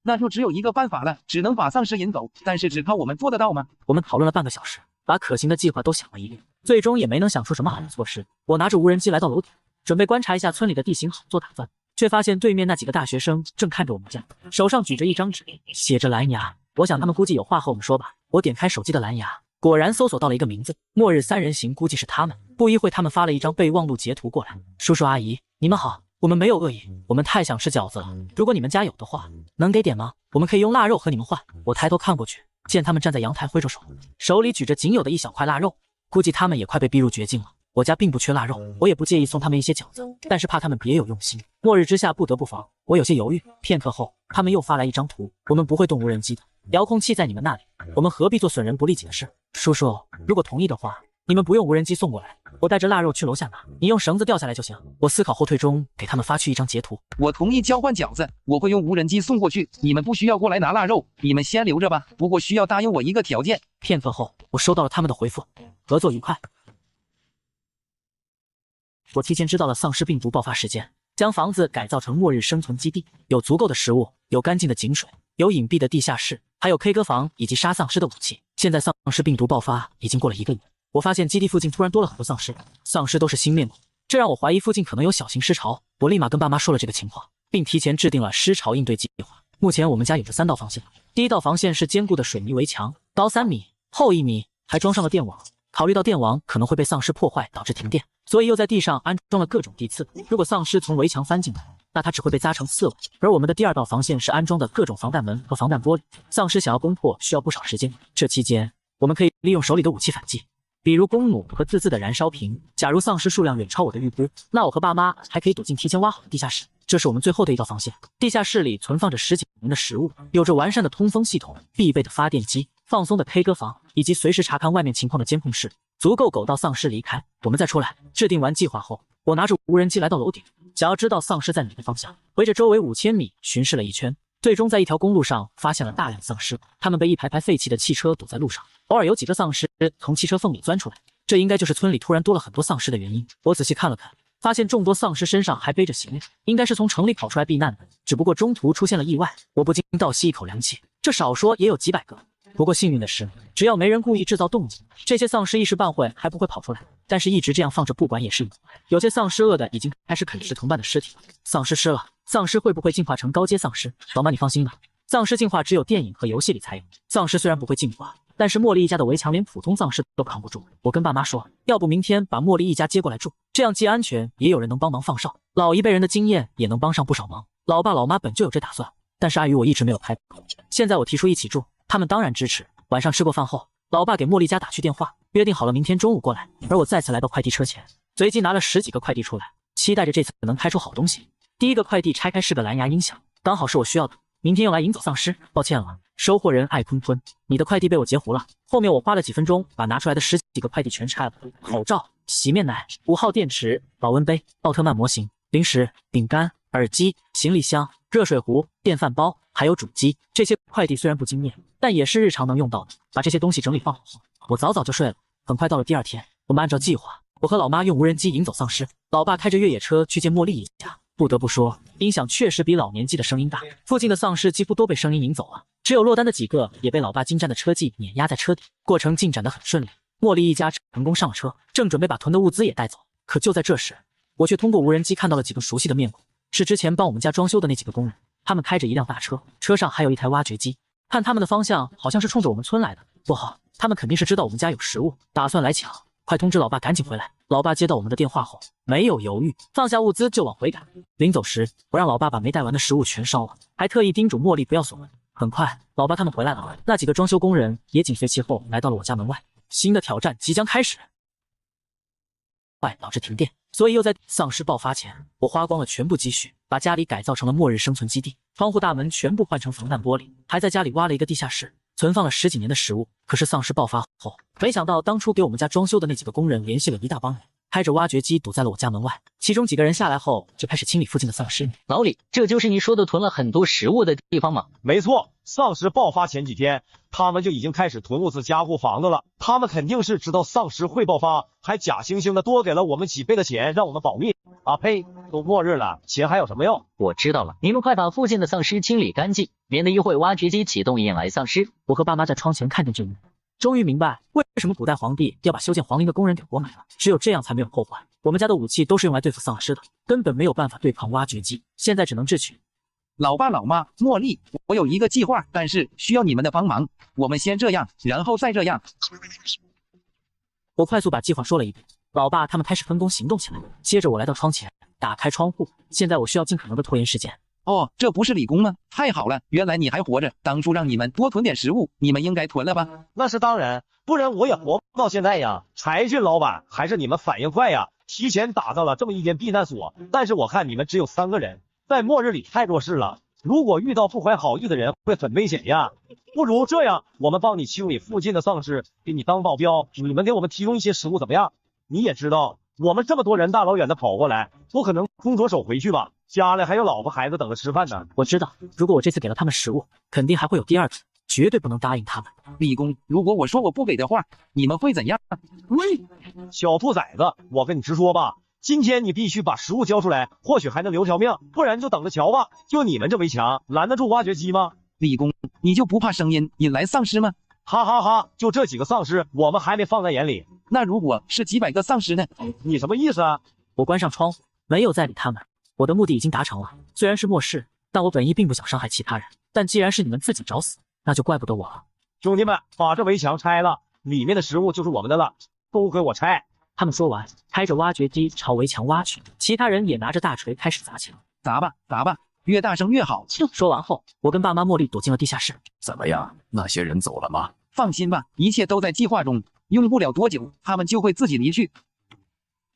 那就只有一个办法了，只能把丧尸引走，但是只靠我们做得到吗？我们讨论了半个小时，把可行的计划都想了一遍，最终也没能想出什么好的措施。我拿着无人机来到楼顶，准备观察一下村里的地形，好做打算，却发现对面那几个大学生正看着我们家，手上举着一张纸，写着蓝牙。我想他们估计有话和我们说吧。我点开手机的蓝牙，果然搜索到了一个名字，末日3人行，估计是他们。不一会他们发了一张备忘录截图过来，叔叔阿姨，你们好，我们没有恶意，我们太想吃饺子了，如果你们家有的话，能给点吗？我们可以用腊肉和你们换。我抬头看过去，见他们站在阳台挥着手，手里举着仅有的一小块腊肉，估计他们也快被逼入绝境了。我家并不缺腊肉，我也不介意送他们一些饺子，但是怕他们别有用心，末日之下不得不防。我有些犹豫，片刻后，他们又发来一张图，我们不会动无人机的，遥控器在你们那里，我们何必做损人不利己的事？叔叔，如果同意的话，你们不用无人机送过来，我带着腊肉去楼下拿，你用绳子吊下来就行。我思考后退中给他们发去一张截图。我同意交换饺子，我会用无人机送过去，你们不需要过来拿腊肉，你们先留着吧，不过需要答应我一个条件。片刻后，我收到了他们的回复，合作愉快。我提前知道了丧尸病毒爆发时间，将房子改造成末日生存基地，有足够的食物，有干净的井水，有隐蔽的地下室，还有 K 歌房以及杀丧尸的武器。现在丧尸病毒爆发已经过了1个月，我发现基地附近突然多了很多丧尸，丧尸都是新面孔，这让我怀疑附近可能有小型尸潮。我立马跟爸妈说了这个情况，并提前制定了尸潮应对计划。目前我们家有着3道防线，第一道防线是坚固的水泥围墙，高3米，厚1米，还装上了电网。考虑到电网可能会被丧尸破坏导致停电，所以又在地上安装了各种地刺。如果丧尸从围墙翻进来，那它只会被扎成刺猬。而我们的第2道防线是安装的各种防弹门和防弹玻璃，丧尸想要攻破需要不少时间。这期间，我们可以利用手里的武器反击，比如弓弩和自的燃烧瓶。假如丧尸数量远超我的预估，那我和爸妈还可以躲进提前挖好的地下室。这是我们最后的一道防线。地下室里存放着10几年的食物，有着完善的通风系统，必备的发电机，放松的 K 歌房，以及随时查看外面情况的监控室，足够狗到丧尸离开，我们再出来。制定完计划后，我拿着无人机来到楼顶，想要知道丧尸在哪个方向，围着周围5000米巡视了一圈，最终在一条公路上发现了大量丧尸，他们被一排排废弃的汽车堵在路上，偶尔有几个丧尸从汽车缝里钻出来，这应该就是村里突然多了很多丧尸的原因。我仔细看了看，发现众多丧尸身上还背着行李，应该是从城里跑出来避难的，只不过中途出现了意外。我不禁倒吸一口凉气，这少说也有几百个。不过幸运的是，只要没人故意制造动静，这些丧尸一时半会还不会跑出来。但是一直这样放着不管也是有些丧尸饿的已经开始啃食同伴的尸体了。丧尸吃了，丧尸会不会进化成高阶丧尸？老妈你放心吧，丧尸进化只有电影和游戏里才有。丧尸虽然不会进化，但是茉莉一家的围墙连普通丧尸都扛不住。我跟爸妈说，要不明天把茉莉一家接过来住，这样既安全，也有人能帮忙放哨，老一辈人的经验也能帮上不少忙。老爸老妈本就有这打算，但是碍于我一直没有开口，现在我提出一起住，他们当然支持。晚上吃过饭后，老爸给茉莉家打去电话，约定好了明天中午过来。而我再次来到快递车前，随即拿了10几个快递出来，期待着这次能开出好东西。第一个快递拆开是个蓝牙音响，刚好是我需要的，明天用来引走丧尸。抱歉了，收货人艾坤坤，你的快递被我截胡了。后面我花了几分钟把拿出来的10几个快递全拆了，口罩、洗面奶、5号电池、保温杯、奥特曼模型、零食、饼干、耳机、行李箱、热水壶、电饭煲，还有主机。这些快递虽然不惊艳，但也是日常能用到的。把这些东西整理放好后，我早早就睡了。很快到了第2天，我们按照计划，我和老妈用无人机引走丧尸，老爸开着越野车去见茉莉一家。不得不说，音响确实比老年机的声音大，附近的丧尸几乎都被声音引走了，只有落单的几个也被老爸精湛的车技碾压在车底。过程进展得很顺利，茉莉一家成功上了车，正准备把囤的物资也带走。可就在这时，我却通过无人机看到了几个熟悉的面孔，是之前帮我们家装修的那几个工人。他们开着一辆大车，车上还有一台挖掘机，看他们的方向好像是冲着我们村来的。不好，他们肯定是知道我们家有食物，打算来抢。快通知老爸赶紧回来！老爸接到我们的电话后，没有犹豫，放下物资就往回赶。临走时，我让老爸把没带完的食物全烧了，还特意叮嘱茉莉不要锁门。很快，老爸他们回来了，那几个装修工人也紧随其后来到了我家门外。新的挑战即将开始，导致停电，所以又在丧尸爆发前，我花光了全部积蓄，把家里改造成了末日生存基地，窗户大门全部换成防弹玻璃，还在家里挖了一个地下室，存放了10几年的食物。可是丧尸爆发后，没想到当初给我们家装修的那几个工人联系了一大帮人，开着挖掘机堵在了我家门外。其中几个人下来后就开始清理附近的丧尸。老李，这就是你说的囤了很多食物的地方吗？没错，丧尸爆发前几天，他们就已经开始囤物资加固房子了。他们肯定是知道丧尸会爆发，还假惺惺的多给了我们几倍的钱，让我们保密。啊呸！都末日了，钱还有什么用？我知道了，你们快把附近的丧尸清理干净，免得一会挖掘机启动引来丧尸。我和爸妈在窗前看见这一幕，终于明白为什么古代皇帝要把修建皇陵的工人给活埋了，只有这样才没有后患。我们家的武器都是用来对付丧尸的，根本没有办法对抗挖掘机，现在只能智取。老爸老妈，茉莉，我有一个计划，但是需要你们的帮忙。我们先这样，然后再这样。我快速把计划说了一遍，老爸他们开始分工行动起来。接着我来到窗前，打开窗户。现在我需要尽可能的拖延时间。哦，这不是理工吗？太好了，原来你还活着。当初让你们多囤点食物，你们应该囤了吧？那是当然，不然我也活不到现在呀。柴俊老板，还是你们反应快呀，提前打造了这么一间避难所。但是我看你们只有3个人，在末日里太弱势了，如果遇到不怀好意的人会很危险呀。不如这样，我们帮你清理附近的丧尸，给你当保镖，你们给我们提供一些食物怎么样？你也知道，我们这么多人大老远的跑过来，不可能空着手回去吧？家里还有老婆孩子等着吃饭呢。我知道，如果我这次给了他们食物，肯定还会有第2次，绝对不能答应他们。理工，如果我说我不给的话，你们会怎样？喂，小兔崽子，我跟你直说吧，今天你必须把食物交出来，或许还能留条命，不然就等着瞧吧。就你们这围墙，拦得住挖掘机吗？理工，你就不怕声音引来丧尸吗？哈哈哈，就这几个丧尸，我们还没放在眼里。那如果是几百个丧尸呢？你什么意思啊？我关上窗户，没有再理他们。我的目的已经达成了，虽然是末世，但我本意并不想伤害其他人。但既然是你们自己找死，那就怪不得我了。兄弟们，把这围墙拆了，里面的食物就是我们的了，都给我拆！他们说完，开着挖掘机朝围墙挖去，其他人也拿着大锤开始砸起来。砸吧，砸吧，越大声越好。说完后，我跟爸妈茉莉躲进了地下室。怎么样？那些人走了吗？放心吧，一切都在计划中，用不了多久，他们就会自己离去。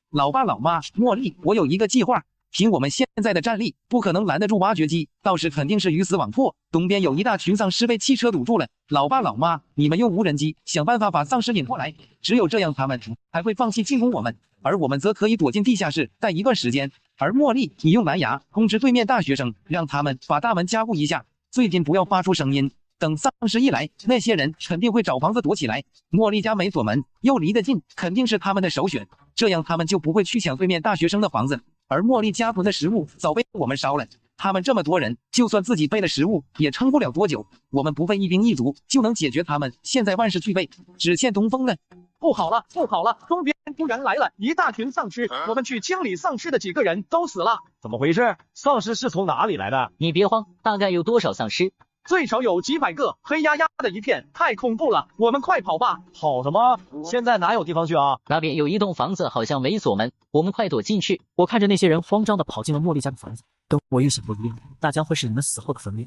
老爸老妈，茉莉，我有一个计划。凭我们现在的战力，不可能拦得住挖掘机，到时肯定是鱼死网破。东边有一大群丧尸被汽车堵住了，老爸老妈，你们用无人机想办法把丧尸引过来，只有这样他们才会放弃进攻我们，而我们则可以躲进地下室待一段时间。而茉莉，你用蓝牙通知对面大学生，让他们把大门加固一下，最近不要发出声音。等丧尸一来，那些人肯定会找房子躲起来。茉莉家没锁门，又离得近，肯定是他们的首选，这样他们就不会去抢对面大学生的房子。而茉莉家囤的食物早被我们烧了，他们这么多人，就算自己备了食物，也撑不了多久。我们不费一兵一卒就能解决他们，现在万事俱备，只欠东风了。不好了，不好了！东边突然来了一大群丧尸，我们去清理丧尸的几个人都死了。怎么回事？丧尸是从哪里来的？你别慌，大概有多少丧尸？最少有几百个，黑压压的一片，太恐怖了！我们快跑吧！跑什么？现在哪有地方去啊？那边有一栋房子，好像没锁门，我们快躲进去。我看着那些人慌张的跑进了茉莉家的房子，跟我预想不一样，那将会是你们死后的坟墓。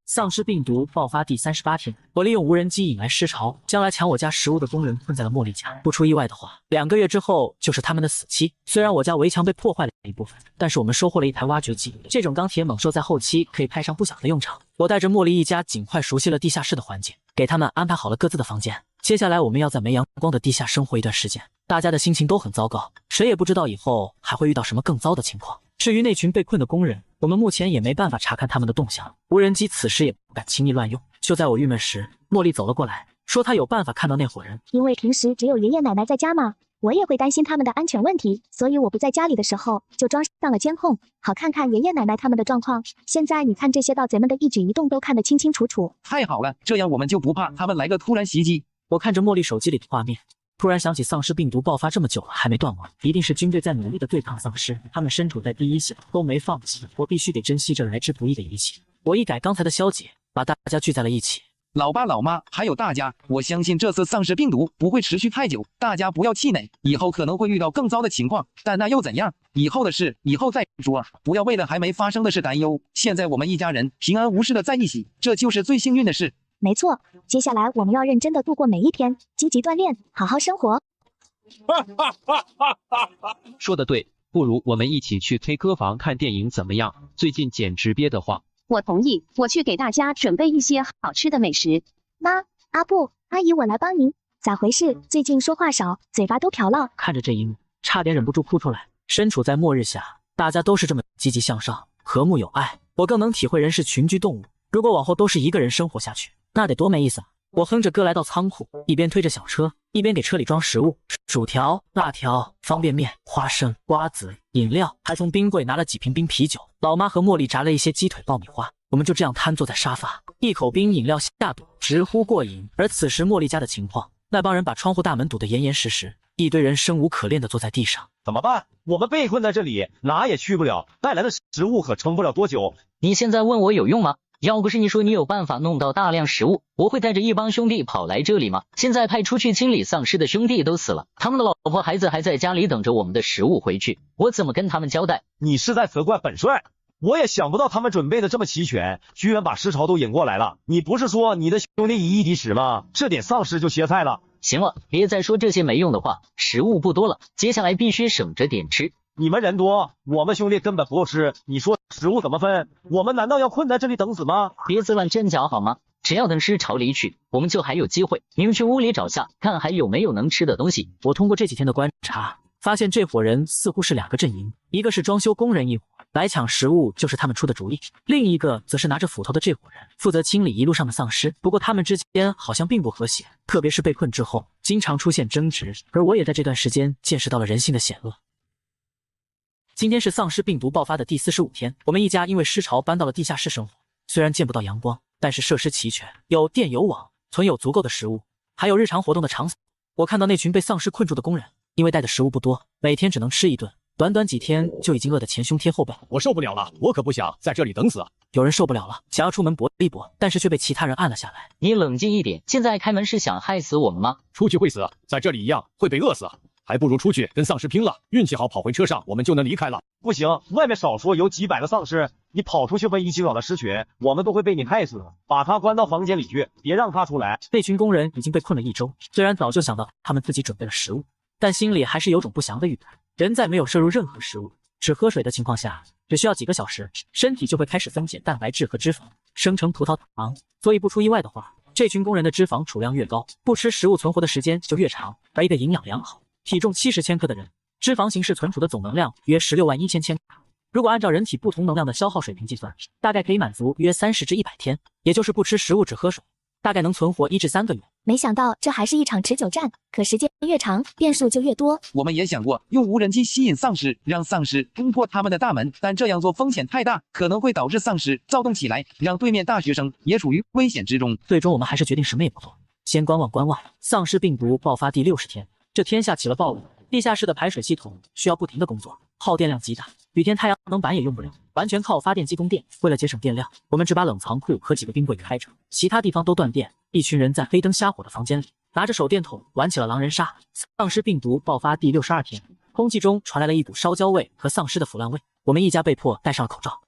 丧尸病毒爆发第38天，我利用无人机引来尸潮，将来抢我家食物的工人困在了茉莉家。不出意外的话，2个月之后就是他们的死期。虽然我家围墙被破坏了一部分，但是我们收获了一台挖掘机，这种钢铁猛兽在后期可以派上不小的用场。我带着茉莉一家尽快熟悉了地下室的环境，给他们安排好了各自的房间。接下来我们要在没阳光的地下生活一段时间，大家的心情都很糟糕，谁也不知道以后还会遇到什么更糟的情况。至于那群被困的工人，我们目前也没办法查看他们的动向，无人机此时也不敢轻易乱用。就在我郁闷时，茉莉走了过来，说她有办法看到那伙人。因为平时只有爷爷奶奶在家嘛，我也会担心他们的安全问题，所以我不在家里的时候就装上了监控，好看看爷爷奶奶他们的状况。现在你看这些盗贼们的一举一动都看得清清楚楚。太好了，这样我们就不怕他们来个突然袭击。我看着茉莉手机里的画面，突然想起丧尸病毒爆发这么久了还没断网，一定是军队在努力的对抗丧尸，他们身处在第一线都没放弃，我必须得珍惜这来之不易的一切。我一改刚才的消极，把大家聚在了一起。老爸老妈还有大家，我相信这次丧尸病毒不会持续太久，大家不要气馁，以后可能会遇到更糟的情况，但那又怎样？以后的事以后再说，不要为了还没发生的事担忧。现在我们一家人平安无事的在一起，这就是最幸运的事。没错，接下来我们要认真的度过每一天，积极锻炼，好好生活。说得对，不如我们一起去 K 歌房看电影怎么样？最近简直憋得慌。我同意，我去给大家准备一些好吃的美食。妈，阿布，阿姨，我来帮您。咋回事？最近说话少，嘴巴都瓢了。看着这一幕，差点忍不住哭出来。身处在末日下，大家都是这么积极向上，和睦有爱，我更能体会人是群居动物。如果往后都是一个人生活下去，那得多没意思啊！我哼着歌来到仓库，一边推着小车，一边给车里装食物，薯条、辣条、方便面、花生、瓜子、饮料，还从冰柜拿了几瓶冰啤酒。老妈和茉莉炸了一些鸡腿、爆米花，我们就这样瘫坐在沙发，一口冰饮料下肚，直呼过瘾。而此时茉莉家的情况，那帮人把窗户大门堵得严严实实，一堆人生无可恋的坐在地上。怎么办？我们被困在这里，哪也去不了，带来的食物可撑不了多久。你现在问我有用吗？要不是你说你有办法弄到大量食物，我会带着一帮兄弟跑来这里吗？现在派出去清理丧尸的兄弟都死了，他们的老婆孩子还在家里等着我们的食物回去，我怎么跟他们交代？你是在责怪本帅？我也想不到他们准备的这么齐全，居然把尸潮都引过来了。你不是说你的兄弟以一敌十吗？这点丧尸就歇菜了。行了，别再说这些没用的话，食物不多了，接下来必须省着点吃。你们人多，我们兄弟根本不够吃，你说食物怎么分？我们难道要困在这里等死吗？别自乱阵脚好吗？只要等尸潮离去，我们就还有机会。你们去屋里找下，看还有没有能吃的东西。我通过这几天的观察，发现这伙人似乎是2个阵营，一个是装修工人一伙，来抢食物就是他们出的主意；另一个则是拿着斧头的这伙人，负责清理一路上的丧尸。不过他们之间好像并不和谐，特别是被困之后，经常出现争执。而我也在这段时间见识到了人性的险恶。今天是丧尸病毒爆发的第45天，我们一家因为尸潮搬到了地下室生活。虽然见不到阳光，但是设施齐全，有电有网，存有足够的食物，还有日常活动的场所。我看到那群被丧尸困住的工人，因为带的食物不多，每天只能吃1顿，短短几天就已经饿得前胸贴后背。我受不了了，我可不想在这里等死啊！有人受不了了，想要出门搏一搏，但是却被其他人按了下来。你冷静一点，现在开门是想害死我们吗？出去会死，在这里一样会被饿死。还不如出去跟丧尸拼了，运气好跑回车上，我们就能离开了。不行，外面少说有几百个丧尸，你跑出去喂一清早的尸群，我们都会被你害死。把他关到房间里去，别让他出来。那群工人已经被困了1周，虽然早就想到他们自己准备了食物，但心里还是有种不祥的预感。人在没有摄入任何食物，只喝水的情况下，只需要几个小时，身体就会开始分解蛋白质和脂肪，生成葡萄糖。所以不出意外的话，这群工人的脂肪储量越高，不吃食物存活的时间就越长。而一个营养良好、体重70千克的人，脂肪形式存储的总能量约161000千卡。如果按照人体不同能量的消耗水平计算，大概可以满足约30至100天，也就是不吃食物只喝水，大概能存活1至3个月。没想到这还是一场持久战，可时间越长，变数就越多。我们也想过用无人机吸引丧尸，让丧尸攻破他们的大门，但这样做风险太大，可能会导致丧尸躁动起来，让对面大学生也处于危险之中。最终我们还是决定什么也不做，先观望观望。丧尸病毒爆发第60天，这天下起了暴雨，地下室的排水系统需要不停的工作，耗电量极大，雨天太阳能板也用不了，完全靠发电机供电。为了节省电量，我们只把冷藏库和几个冰柜开着，其他地方都断电。一群人在黑灯瞎火的房间里，拿着手电筒玩起了狼人杀。丧尸病毒爆发第62天，空气中传来了一股烧焦味和丧尸的腐烂味，我们一家被迫戴上了口罩。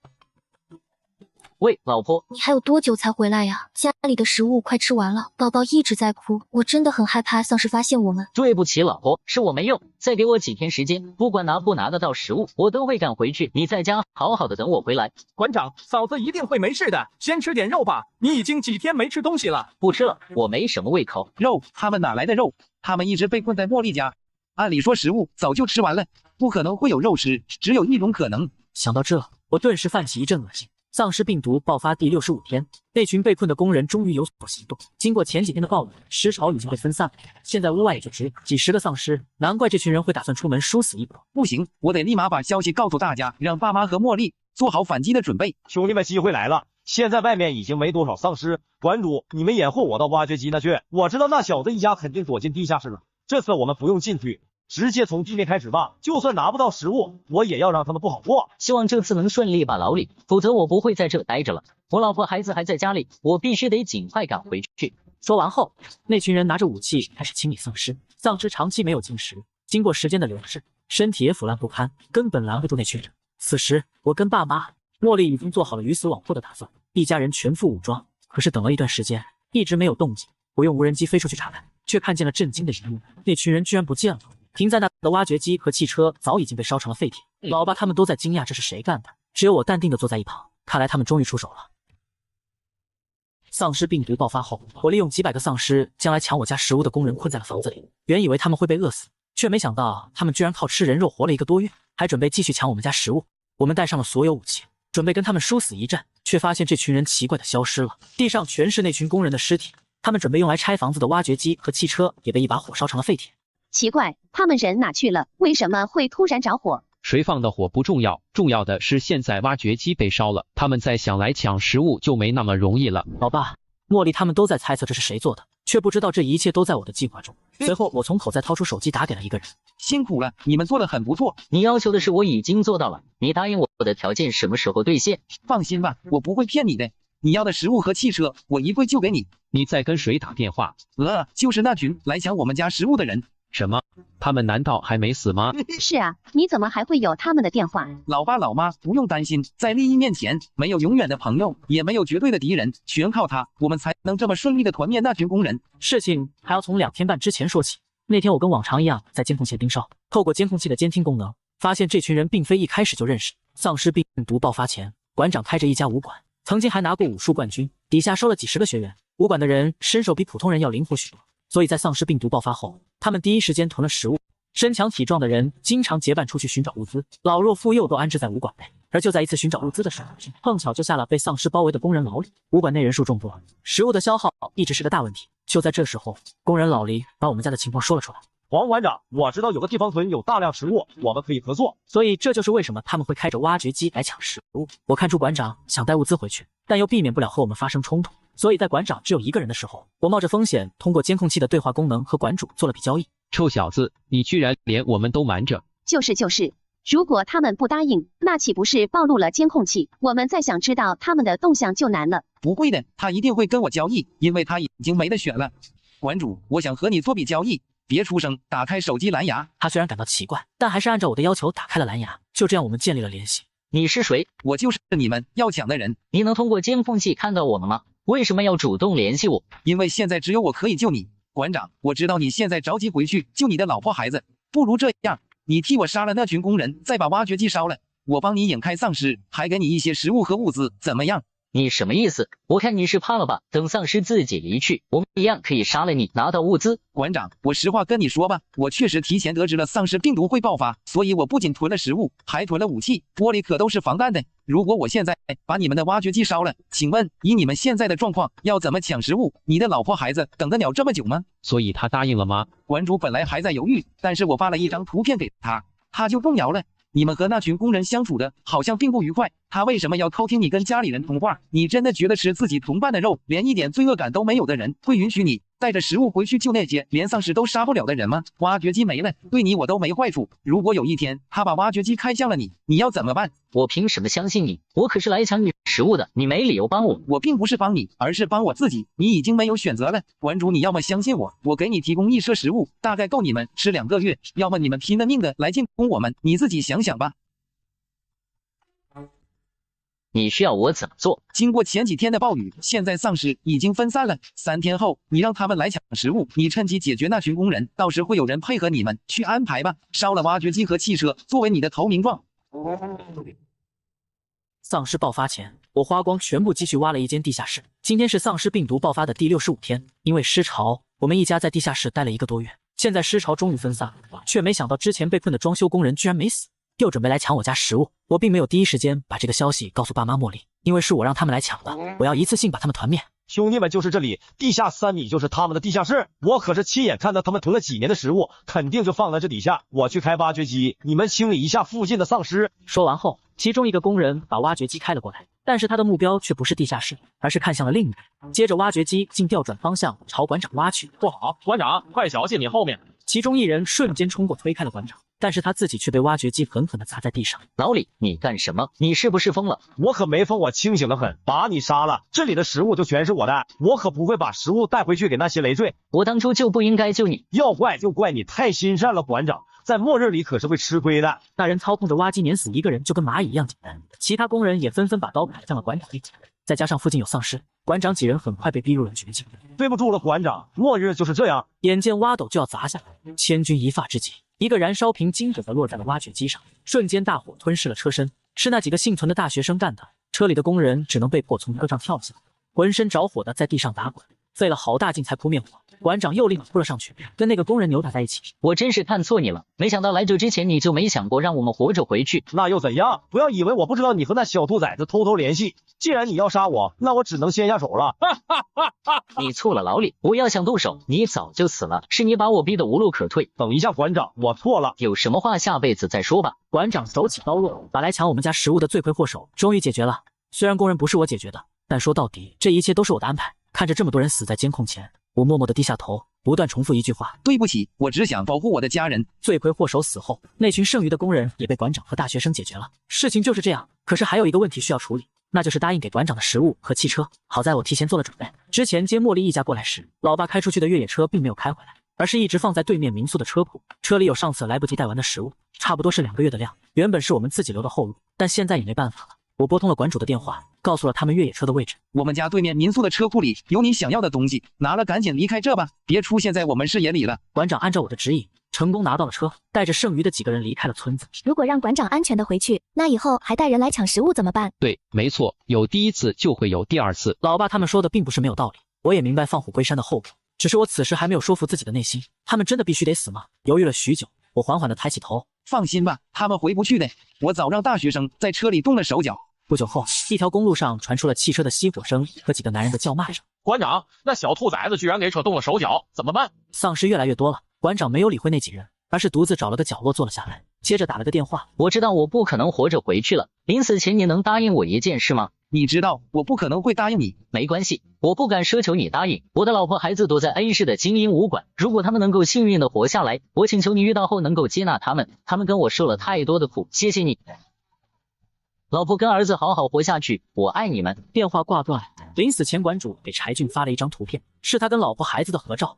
喂，老婆，你还有多久才回来呀？家里的食物快吃完了，宝宝一直在哭，我真的很害怕丧尸发现我们。对不起，老婆，是我没用，再给我几天时间，不管拿不拿得到食物，我都会赶回去。你在家好好的等我回来。馆长，嫂子一定会没事的，先吃点肉吧，你已经几天没吃东西了。不吃了，我没什么胃口。肉？他们哪来的肉？他们一直被困在茉莉家，按理说食物早就吃完了，不可能会有肉吃，只有一种可能。想到这，我顿时泛起一阵恶心。丧尸病毒爆发第65天，那群被困的工人终于有所行动。经过前几天的暴雨，尸潮已经被分散了，现在屋外也就只有几十个丧尸，难怪这群人会打算出门殊死一搏。不行，我得立马把消息告诉大家，让爸妈和茉莉做好反击的准备。兄弟们，机会来了！现在外面已经没多少丧尸，馆主，你们掩护我到挖掘机那去。我知道那小子一家肯定躲进地下室了，这次我们不用进去，直接从地面开始吧，就算拿不到食物，我也要让他们不好过。希望这次能顺利把老李，否则我不会在这待着了。我老婆孩子还在家里，我必须得尽快赶回去。说完后，那群人拿着武器开始清理丧尸。丧尸长期没有进食，经过时间的流逝，身体也腐烂不堪，根本拦不住那群人。此时，我跟爸妈、茉莉已经做好了鱼死网破的打算，一家人全副武装。可是等了一段时间，一直没有动静。我用无人机飞出去查看，却看见了震惊的一幕：那群人居然不见了。停在那的挖掘机和汽车早已经被烧成了废铁，老爸他们都在惊讶这是谁干的，只有我淡定地坐在一旁，看来他们终于出手了。丧尸病毒爆发后，我利用几百个丧尸将来抢我家食物的工人困在了房子里，原以为他们会被饿死，却没想到他们居然靠吃人肉活了1个多月，还准备继续抢我们家食物。我们带上了所有武器，准备跟他们殊死一战，却发现这群人奇怪地消失了，地上全是那群工人的尸体，他们准备用来拆房子的挖掘机和汽车也被一把火烧成了废铁。奇怪，他们人哪去了？为什么会突然着火？谁放的火不重要，重要的是现在挖掘机被烧了，他们再想来抢食物就没那么容易了。老爸，茉莉他们都在猜测这是谁做的，却不知道这一切都在我的计划中。随后，我从口袋掏出手机打给了一个人。辛苦了，你们做得很不错。你要求的事我已经做到了，你答应我的条件什么时候兑现？放心吧，我不会骗你的。你要的食物和汽车，我一会就给你。你在跟谁打电话？就是那群来抢我们家食物的人。什么？他们难道还没死吗？是啊，你怎么还会有他们的电话？老爸老妈不用担心，在利益面前，没有永远的朋友，也没有绝对的敌人，全靠他，我们才能这么顺利的团灭那群工人。事情还要从2天半之前说起。那天我跟往常一样在监控器盯梢，透过监控器的监听功能，发现这群人并非一开始就认识。丧尸病毒爆发前，馆长开着一家武馆，曾经还拿过武术冠军，底下收了几10个学员。武馆的人身手比普通人要灵活许多，所以在丧尸病毒爆发后，他们第一时间囤了食物。身强体壮的人经常结伴出去寻找物资，老弱妇幼都安置在武馆内。而就在一次寻找物资的时候，碰巧救下了被丧尸包围的工人老李。武馆内人数众多，食物的消耗一直是个大问题。就在这时候，工人老李把我们家的情况说了出来。黄馆长，我知道有个地方屯有大量食物，我们可以合作。所以这就是为什么他们会开着挖掘机来抢食物。我看出馆长想带物资回去，但又避免不了和我们发生冲突，所以在馆长只有1个人的时候，我冒着风险通过监控器的对话功能和馆主做了笔交易。臭小子，你居然连我们都瞒着！就是，如果他们不答应，那岂不是暴露了监控器？我们再想知道他们的动向就难了。不会的，他一定会跟我交易，因为他已经没得选了。馆主，我想和你做笔交易。别出声，打开手机蓝牙。他虽然感到奇怪，但还是按照我的要求打开了蓝牙。就这样，我们建立了联系。你是谁？我就是你们要抢的人。你能通过监控器看到我们吗？为什么要主动联系我？因为现在只有我可以救你。馆长，我知道你现在着急回去救你的老婆孩子，不如这样，你替我杀了那群工人，再把挖掘机烧了，我帮你引开丧尸，还给你一些食物和物资，怎么样？你什么意思？我看你是怕了吧？等丧尸自己离去，我们一样可以杀了你，拿到物资。馆长，我实话跟你说吧，我确实提前得知了丧尸病毒会爆发，所以我不仅囤了食物，还囤了武器，玻璃可都是防弹的。如果我现在把你们的挖掘机烧了，请问以你们现在的状况，要怎么抢食物？你的老婆孩子等得了这么久吗？所以他答应了吗？馆主本来还在犹豫，但是我发了一张图片给他，他就动摇了。你们和那群工人相处的好像并不愉快，他为什么要偷听你跟家里人通话？你真的觉得吃自己同伴的肉，连一点罪恶感都没有的人，会允许你带着食物回去救那些连丧尸都杀不了的人吗？挖掘机没了，对你我都没坏处。如果有一天他把挖掘机开向了你，你要怎么办？我凭什么相信你？我可是来抢你食物的，你没理由帮我。我并不是帮你，而是帮我自己。你已经没有选择了，馆主，你要么相信我，我给你提供1车食物，大概够你们吃2个月；要么你们拼了命的来进攻我们，你自己想想吧。你需要我怎么做？经过前几天的暴雨，现在丧尸已经分散了。3天后，你让他们来抢食物，你趁机解决那群工人，到时会有人配合你们去安排吧。烧了挖掘机和汽车作为你的投名状。丧尸爆发前，我花光全部积蓄挖了一间地下室。今天是丧尸病毒爆发的第65天，因为尸潮，我们一家在地下室待了1个多月。现在尸潮终于分散了，却没想到之前被困的装修工人居然没死，又准备来抢我家食物。我并没有第一时间把这个消息告诉爸妈茉莉，因为是我让他们来抢的，我要一次性把他们团灭。兄弟们，就是这里，地下3米就是他们的地下室，我可是亲眼看到他们囤了几年的食物，肯定就放在这底下。我去开挖掘机，你们清理一下附近的丧尸。说完后，其中一个工人把挖掘机开了过来，但是他的目标却不是地下室，而是看向了另一边。接着挖掘机竟调转方向朝馆长挖去。不好，馆长，快小心你后面！其中一人瞬间冲过推开了馆长，但是他自己却被挖掘机狠狠地砸在地上。老李，你干什么？你是不是疯了？我可没疯，我清醒得很，把你杀了，这里的食物就全是我的，我可不会把食物带回去给那些累赘。我当初就不应该救你，要怪就怪你太心善了，馆长。在末日里可是会吃亏的。那人操控着挖机碾死1个人就跟蚂蚁一样简单，其他工人也纷纷把刀砍向了馆长面前，再加上附近有丧尸，馆长几人很快被逼入了绝境。对不住了，馆长，末日就是这样。眼见挖斗就要砸下来，千钧一发之际，一个燃烧瓶精准地落在了挖掘机上，瞬间大火吞噬了车身，是那几个幸存的大学生干的。车里的工人只能被迫从车上跳下来，浑身着火的在地上打滚，费了好大劲才扑灭火。馆长又立马扑了上去，跟那个工人扭打在一起。我真是看错你了，没想到来这之前你就没想过让我们活着回去。那又怎样？不要以为我不知道你和那小兔崽子偷偷联系。既然你要杀我，那我只能先下手了。你错了，老李，我要想动手，你早就死了，是你把我逼得无路可退。等一下，馆长，我错了。有什么话下辈子再说吧。馆长手起刀落，把来抢我们家食物的罪魁祸首终于解决了。虽然工人不是我解决的，但说到底，这一切都是我的安排。看着这么多人死在监控前，我默默地低下头，不断重复一句话：对不起，我只想保护我的家人。罪魁祸首死后，那群剩余的工人也被馆长和大学生解决了。事情就是这样，可是还有一个问题需要处理，那就是答应给馆长的食物和汽车。好在我提前做了准备，之前接茉莉一家过来时，老爸开出去的越野车并没有开回来，而是一直放在对面民宿的车库，车里有上次来不及带完的食物，差不多是2个月的量。原本是我们自己留的后路，但现在也没办法了。我拨通了馆主的电话，告诉了他们越野车的位置。我们家对面民宿的车库里有你想要的东西，拿了赶紧离开这吧，别出现在我们视野里了。馆长按照我的指引，成功拿到了车，带着剩余的几个人离开了村子。如果让馆长安全的回去，那以后还带人来抢食物怎么办？对，没错，有第一次就会有第二次。老爸他们说的并不是没有道理，我也明白放虎归山的后果，只是我此时还没有说服自己的内心，他们真的必须得死吗？犹豫了许久，我缓缓地抬起头，放心吧，他们回不去的，我早让大学生在车里动了手脚。不久后，一条公路上传出了汽车的熄火声和几个男人的叫骂声。馆长，那小兔崽子居然给车动了手脚，怎么办？丧尸越来越多了，馆长没有理会那几人，而是独自找了个角落坐了下来，接着打了个电话。我知道我不可能活着回去了，临死前你能答应我一件事吗？你知道我不可能会答应你。没关系，我不敢奢求你答应。我的老婆孩子躲在 A 市的精英武馆，如果他们能够幸运的活下来，我请求你遇到后能够接纳他们，他们跟我受了太多的苦，谢谢你。老婆跟儿子好好活下去，我爱你们。电话挂断，临死前馆主给柴俊发了一张图片，是他跟老婆孩子的合照。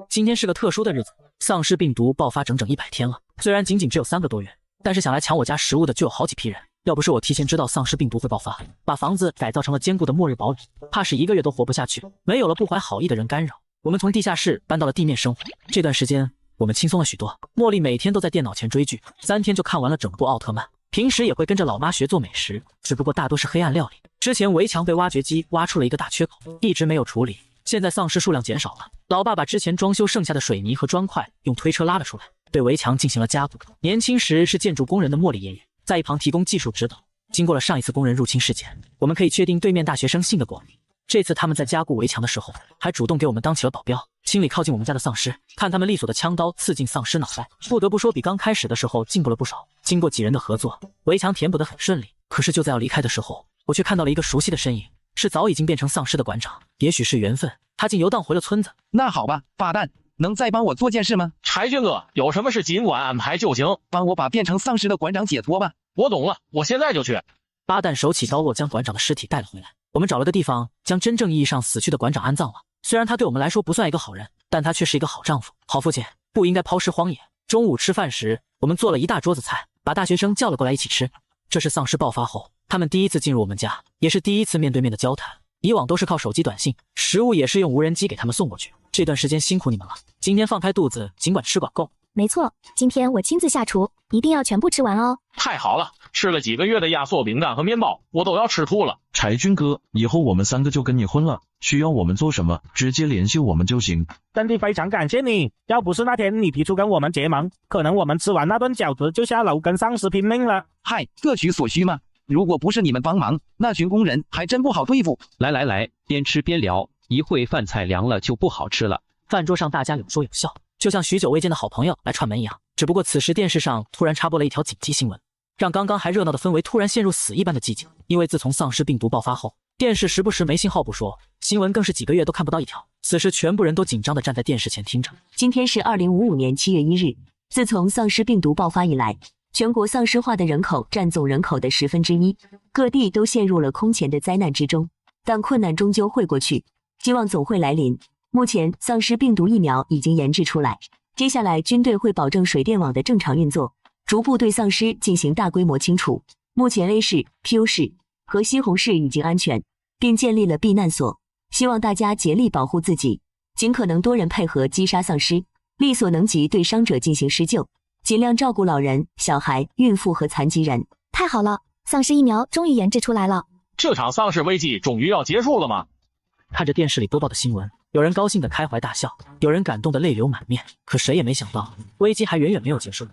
今天是个特殊的日子，丧尸病毒爆发整整100天了。虽然仅仅只有3个多月，但是想来抢我家食物的就有好几批人。要不是我提前知道丧尸病毒会爆发，把房子改造成了坚固的末日堡垒，怕是1个月都活不下去。没有了不怀好意的人干扰，我们从地下室搬到了地面生活。这段时间我们轻松了许多。茉莉每天都在电脑前追剧，3天就看完了整部奥特曼。平时也会跟着老妈学做美食，只不过大多是黑暗料理。之前围墙被挖掘机挖出了一个大缺口，一直没有处理。现在丧尸数量减少了，老爸把之前装修剩下的水泥和砖块用推车拉了出来，对围墙进行了加固。年轻时是建筑工人的茉莉爷爷在一旁提供技术指导。经过了上一次工人入侵事件，我们可以确定对面大学生信得过。这次他们在加固围墙的时候，还主动给我们当起了保镖，清理靠近我们家的丧尸，看他们利索的枪刀刺进丧尸脑袋，不得不说比刚开始的时候进步了不少。经过几人的合作，围墙填补得很顺利。可是就在要离开的时候，我却看到了一个熟悉的身影，是早已经变成丧尸的馆长。也许是缘分，他竟游荡回了村子。那好吧，霸蛋，能再帮我做件事吗？柴俊哥，有什么事尽管安排就行，帮我把变成丧尸的馆长解脱吧。我懂了，我现在就去。巴蛋手起刀落，将馆长的尸体带了回来。我们找了个地方，将真正意义上死去的馆长安葬了。虽然他对我们来说不算一个好人，但他却是一个好丈夫、好父亲，不应该抛尸荒野。中午吃饭时，我们做了一大桌子菜，把大学生叫了过来一起吃。这是丧尸爆发后，他们第一次进入我们家，也是第一次面对面的交谈。以往都是靠手机短信，食物也是用无人机给他们送过去。这段时间辛苦你们了，今天放开肚子，尽管吃管够。没错，今天我亲自下厨，一定要全部吃完哦。太好了，吃了几个月的压缩饼干和面包，我都要吃吐了。柴军哥，以后我们3个就跟你混了，需要我们做什么，直接联系我们就行。真的非常感谢你，要不是那天你提出跟我们结盟，可能我们吃完那顿饺子就下楼跟丧尸拼命了。嗨，各取所需嘛。如果不是你们帮忙，那群工人还真不好对付。来，边吃边聊，一会饭菜凉了就不好吃了。饭桌上大家有说有笑，就像许久未见的好朋友来串门一样。只不过此时电视上突然插播了一条紧急新闻，让刚刚还热闹的氛围突然陷入死一般的寂静。因为自从丧尸病毒爆发后，电视时不时没信号不说，新闻更是几个月都看不到一条。此时全部人都紧张地站在电视前听着。今天是2055年7月1日，自从丧尸病毒爆发以来，全国丧尸化的人口占总人口的1/10，各地都陷入了空前的灾难之中。但困难终究会过去，希望总会来临。目前丧尸病毒疫苗已经研制出来，接下来军队会保证水电网的正常运作，逐步对丧尸进行大规模清除。目前 A 市、PU 市和西红市已经安全，并建立了避难所，希望大家竭力保护自己，尽可能多人配合击杀丧尸，力所能及对伤者进行施救，尽量照顾老人、小孩、孕妇和残疾人。太好了，丧尸疫苗终于研制出来了。这场丧尸危机终于要结束了吗？看着电视里播报的新闻，有人高兴的开怀大笑，有人感动的泪流满面。可谁也没想到，危机还远远没有结束。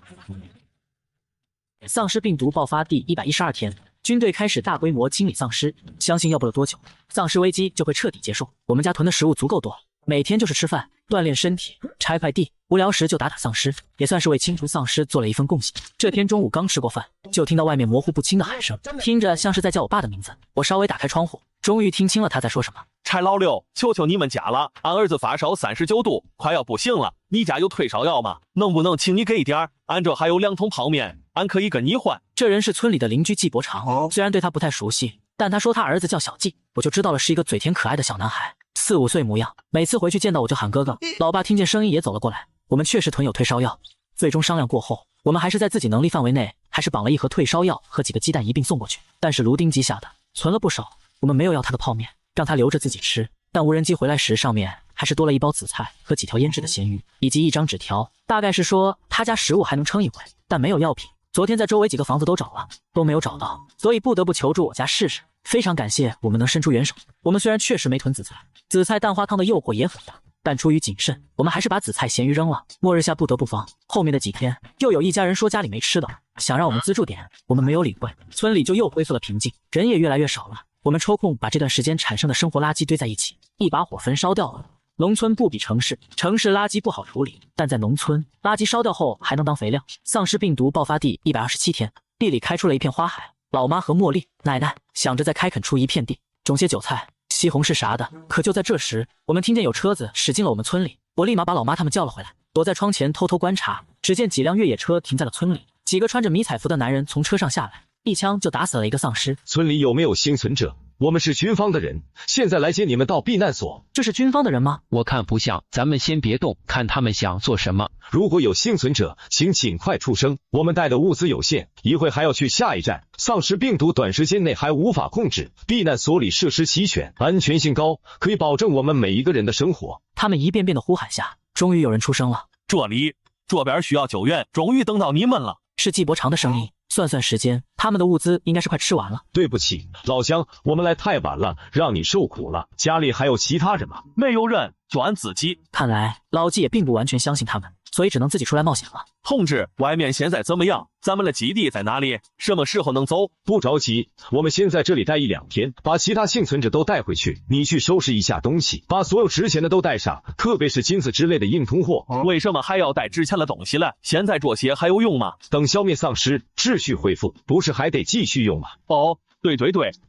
丧尸病毒爆发第112天，军队开始大规模清理丧尸，相信要不了多久，丧尸危机就会彻底结束。我们家囤的食物足够多，每天就是吃饭、锻炼身体、拆快递，无聊时就打丧尸，也算是为清除丧尸做了一份贡献。这天中午刚吃过饭，就听到外面模糊不清的喊声，听着像是在叫我爸的名字。我稍微打开窗户，终于听清了他在说什么。柴老六，求求你们家了，俺儿子发烧39度，快要不行了。你家有退烧药吗？能不能请你给点儿？俺这还有2桶泡面，俺可以跟你换。这人是村里的邻居季伯长，虽然对他不太熟悉，但他说他儿子叫小季，我就知道了是一个嘴甜可爱的小男孩，4、5岁模样。每次回去见到我就喊哥哥。老爸听见声音也走了过来。我们确实囤有退烧药，最终商量过后，我们还是在自己能力范围内，还是绑了1盒退烧药和几个鸡蛋一并送过去。但是卢丁基下的存了不少，我们没有要他的泡面，让他留着自己吃。但无人机回来时，上面还是多了1包紫菜和几条腌制的咸鱼，以及1张纸条，大概是说他家食物还能撑一回，但没有药品。昨天在周围几个房子都找了，都没有找到，所以不得不求助我家试试。非常感谢我们能伸出援手。我们虽然确实没囤紫菜蛋花汤的诱惑也很大，但出于谨慎，我们还是把紫菜咸鱼扔了。末日下不得不防。后面的几天，又有一家人说家里没吃的，想让我们资助点，我们没有理会。村里就又恢复了平静，人也越来越少了。我们抽空把这段时间产生的生活垃圾堆在一起，一把火焚烧掉了。农村不比城市，城市垃圾不好处理，但在农村，垃圾烧掉后还能当肥料。丧尸病毒爆发第127天，地里开出了一片花海。老妈和茉莉、奶奶想着再开垦出一片地，种些韭菜、西红柿啥的。可就在这时，我们听见有车子驶进了我们村里，我立马把老妈他们叫了回来，躲在窗前偷偷观察。只见几辆越野车停在了村里，几个穿着迷彩服的男人从车上下来，一枪就打死了一个丧尸。村里有没有幸存者？我们是军方的人，现在来接你们到避难所。这是军方的人吗？我看不像，咱们先别动，看他们想做什么。如果有幸存者，请尽快出声。我们带的物资有限，一会还要去下一站。丧尸病毒短时间内还无法控制，避难所里设施齐全，安全性高，可以保证我们每一个人的生活。他们一遍遍的呼喊下，终于有人出声了。这边需要救援，终于等到你们了。是季伯长的声音。算算时间，他们的物资应该是快吃完了。对不起，老乡，我们来太晚了，让你受苦了。家里还有其他人吗？没有人，就俺自己。看来老季也并不完全相信他们，所以只能自己出来冒险了。同志，外面现在怎么样？咱们的基地在哪里？什么时候能走？不着急，我们先在这里待1、2天，把其他幸存者都带回去。你去收拾一下东西，把所有值钱的都带上，特别是金子之类的硬通货。为什么还要带值钱的东西呢？现在这些还有用吗？等消灭丧尸，秩序恢复，不是还得继续用吗？哦，对，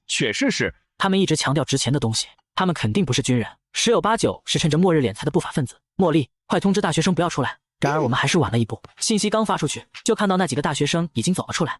确实是。他们一直强调值钱的东西，他们肯定不是军人，10有8九是趁着末日敛财的不法分子。茉莉，快通知大学生不要出来。然而我们还是晚了一步，信息刚发出去，就看到那几个大学生已经走了出来。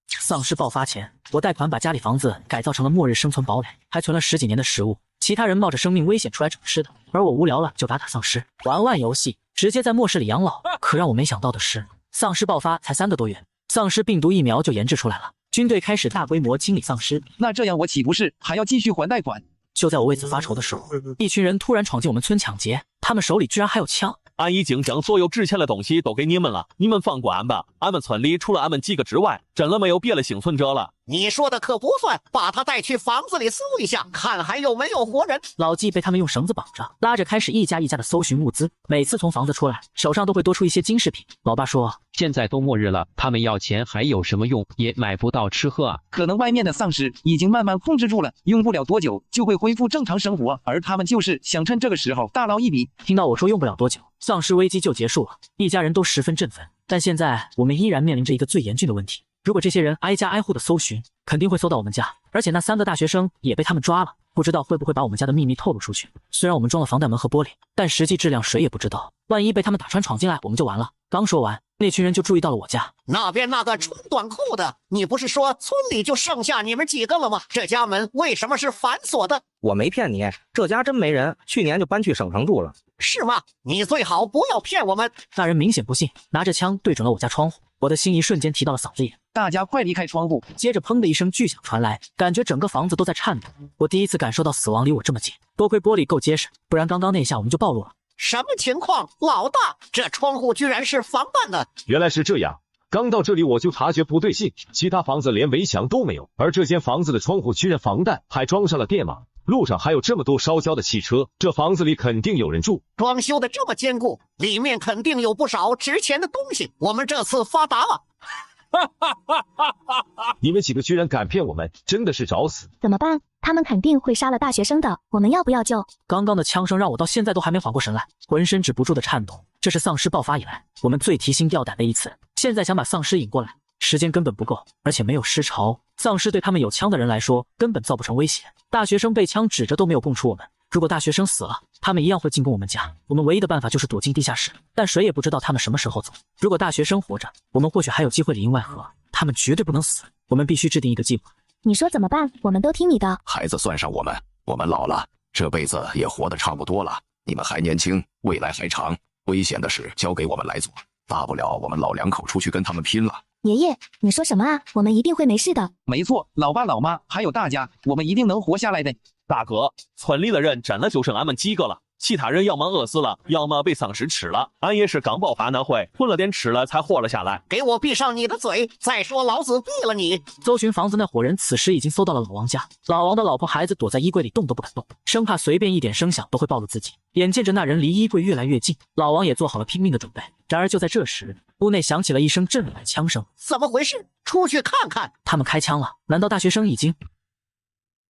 丧尸爆发前，我贷款把家里房子改造成了末日生存堡垒，还存了10几年的食物。其他人冒着生命危险出来整尸的，而我无聊了就打丧尸，玩游戏，直接在末世里养老。可让我没想到的是，丧尸爆发才3个多月，丧尸病毒疫苗就研制出来了。军队开始大规模清理丧尸。那这样我岂不是还要继续还贷款？就在我为此发愁的时候，一群人突然闯进我们村抢劫，他们手里居然还有枪。俺已经将所有值钱的东西都给你们了，你们放过俺吧。俺们村里除了俺们几个之外，真的没有别的幸存者了。你说的可不算，把他带去房子里搜一下，看还有没有活人。老纪被他们用绳子绑着，拉着开始一家一家的搜寻物资。每次从房子出来，手上都会多出一些金饰品。老爸说，现在都末日了，他们要钱还有什么用？也买不到吃喝啊。可能外面的丧尸已经慢慢控制住了，用不了多久就会恢复正常生活，而他们就是想趁这个时候大捞一笔。听到我说用不了多久，丧尸危机就结束了，一家人都十分振奋。但现在我们依然面临着一个最严峻的问题。如果这些人挨家挨户的搜寻，肯定会搜到我们家，而且那3个大学生也被他们抓了，不知道会不会把我们家的秘密透露出去。虽然我们装了防弹门和玻璃，但实际质量谁也不知道，万一被他们打穿闯进来，我们就完了。刚说完，那群人就注意到了我家。那边那个穿短裤的，你不是说村里就剩下你们几个了吗？这家门为什么是反锁的？我没骗你，这家真没人，去年就搬去省城住了。是吗？你最好不要骗我们。那人明显不信，拿着枪对准了我家窗户，我的心一瞬间提到了嗓子眼。大家快离开窗户！接着砰的一声巨响传来，感觉整个房子都在颤抖。我第一次感受到死亡离我这么近，多亏玻璃够结实，不然刚刚那下我们就暴露了。什么情况，老大？这窗户居然是防弹的！原来是这样。刚到这里我就察觉不对劲，其他房子连围墙都没有，而这间房子的窗户居然防弹，还装上了电网。路上还有这么多烧焦的汽车，这房子里肯定有人住。装修的这么坚固，里面肯定有不少值钱的东西。我们这次发达了！你们几个居然敢骗我们，真的是找死！怎么办？他们肯定会杀了大学生的，我们要不要救？刚刚的枪声让我到现在都还没缓过神来，浑身止不住的颤抖。这是丧尸爆发以来我们最提心吊胆的一次，现在想把丧尸引过来，时间根本不够，而且没有尸潮。丧尸对他们有枪的人来说根本造不成威胁。大学生被枪指着都没有供出我们，如果大学生死了，他们一样会进攻我们家。我们唯一的办法就是躲进地下室，但谁也不知道他们什么时候走。如果大学生活着，我们或许还有机会里应外合，他们绝对不能死。我们必须制定一个计划。你说怎么办？我们都听你的。孩子算上我们老了，这辈子也活得差不多了。你们还年轻，未来还长，危险的事交给我们来做，大不了我们老两口出去跟他们拼了。爷爷，你说什么啊？我们一定会没事的。没错，老爸老妈还有大家，我们一定能活下来的。大哥，村里的人真的就剩俺们几个了，其他人要么饿死了，要么被丧尸吃了。俺也是刚爆发那会混了点吃了才活了下来。给我闭上你的嘴，再说老子毙了你！搜寻房子那伙人此时已经搜到了老王家，老王的老婆孩子躲在衣柜里动都不敢动，生怕随便一点声响都会暴露自己。眼见着那人离衣柜越来越近，老王也做好了拼命的准备。然而就在这时，屋内响起了一声震耳的枪声。怎么回事？出去看看！他们开枪了？难道大学生已经……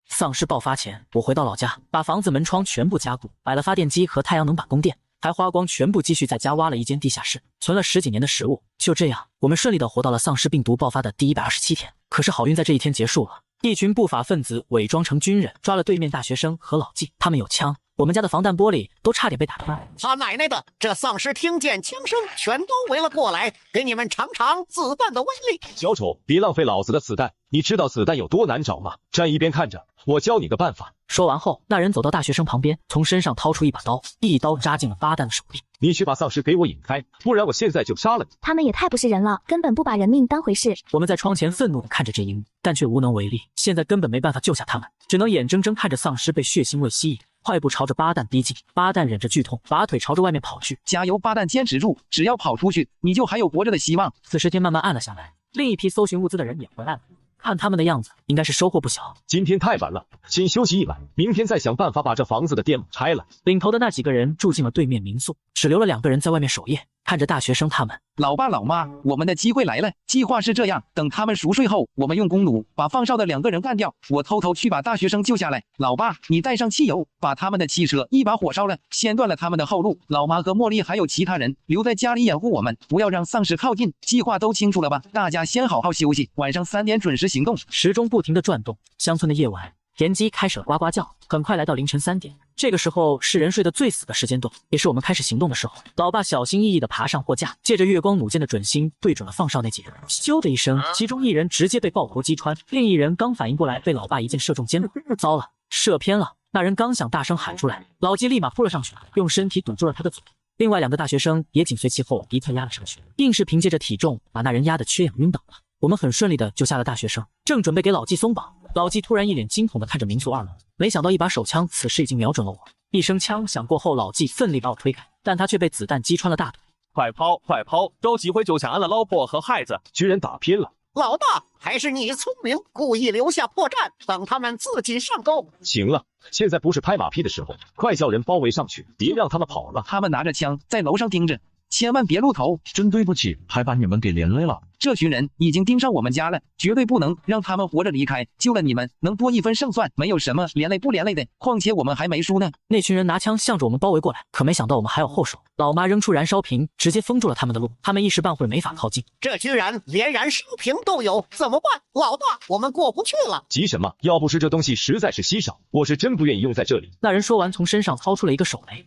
丧尸爆发前，我回到老家，把房子门窗全部加固，摆了发电机和太阳能板供电，还花光全部积蓄在家挖了一间地下室，存了10几年的食物。就这样，我们顺利的活到了丧尸病毒爆发的第127天。可是好运在这一天结束了，一群不法分子伪装成军人，抓了对面大学生和老纪，他们有枪。我们家的防弹玻璃都差点被打穿。他奶奶的，这丧尸听见枪声全都围了过来，给你们尝尝子弹的威力。小丑，别浪费老子的子弹，你知道子弹有多难找吗？站一边看着，我教你个办法。说完后，那人走到大学生旁边，从身上掏出一把刀，一刀扎进了巴旦的手臂。你去把丧尸给我引开，不然我现在就杀了你。他们也太不是人了，根本不把人命当回事。我们在窗前愤怒地看着这一幕，但却无能为力。现在根本没办法救下他们，只能眼睁睁看着丧尸被血腥味吸引，快步朝着巴旦逼近。巴旦忍着剧痛，拔腿朝着外面跑去。加油，巴旦，坚持住！只要跑出去，你就还有活着的希望。此时天慢慢暗了下来，另一批搜寻物资的人也回来了。看他们的样子，应该是收获不小。今天太晚了，先休息一晚，明天再想办法把这房子的电网拆了。领头的那几个人住进了对面民宿，只留了2个人在外面守夜，看着大学生他们。老爸老妈，我们的机会来了。计划是这样，等他们熟睡后，我们用弓弩把放哨的2个人干掉，我偷偷去把大学生救下来。老爸，你带上汽油，把他们的汽车一把火烧了，先断了他们的后路。老妈和茉莉还有其他人留在家里掩护我们，不要让丧尸靠近。计划都清楚了吧？大家先好好休息，晚上3点准时行动。时钟不停地转动，乡村的夜晚，田鸡开始了呱呱叫。很快来到凌晨3点，这个时候是人睡得最死的时间段，也是我们开始行动的时候。老爸小心翼翼地爬上货架，借着月光弩箭的准星对准了放哨那几人。咻的一声，其中一人直接被爆头击穿，另一人刚反应过来，被老爸一箭射中肩部。糟了，射偏了！那人刚想大声喊出来，老纪立马扑了上去，用身体堵住了他的嘴。另外2个大学生也紧随其后一块压了上去，硬是凭借着体重把那人压得缺氧晕倒了。我们很顺利的救下了大学生，正准备给老纪松绑，老纪突然一脸惊恐的看着民宿2楼，没想到一把手枪此时已经瞄准了我。一声枪响过后，老纪奋力把我推开，但他却被子弹击穿了大腿。快跑，快跑！着急回就抢俺了老婆和孩子，居然打拼了！老大，还是你聪明，故意留下破绽，等他们自己上钩。行了，现在不是拍马屁的时候，快叫人包围上去，别让他们跑了。他们拿着枪在楼上盯着，千万别露头。真对不起，还把你们给连累了。这群人已经盯上我们家了，绝对不能让他们活着离开。救了你们，能多1分胜算，没有什么连累不连累的。况且我们还没输呢。那群人拿枪向着我们包围过来，可没想到我们还有后手。老妈扔出燃烧瓶，直接封住了他们的路，他们一时半会没法靠近。这居然连燃烧瓶都有，怎么办？老大，我们过不去了。急什么？要不是这东西实在是稀少，我是真不愿意用在这里。那人说完，从身上掏出了一个手雷，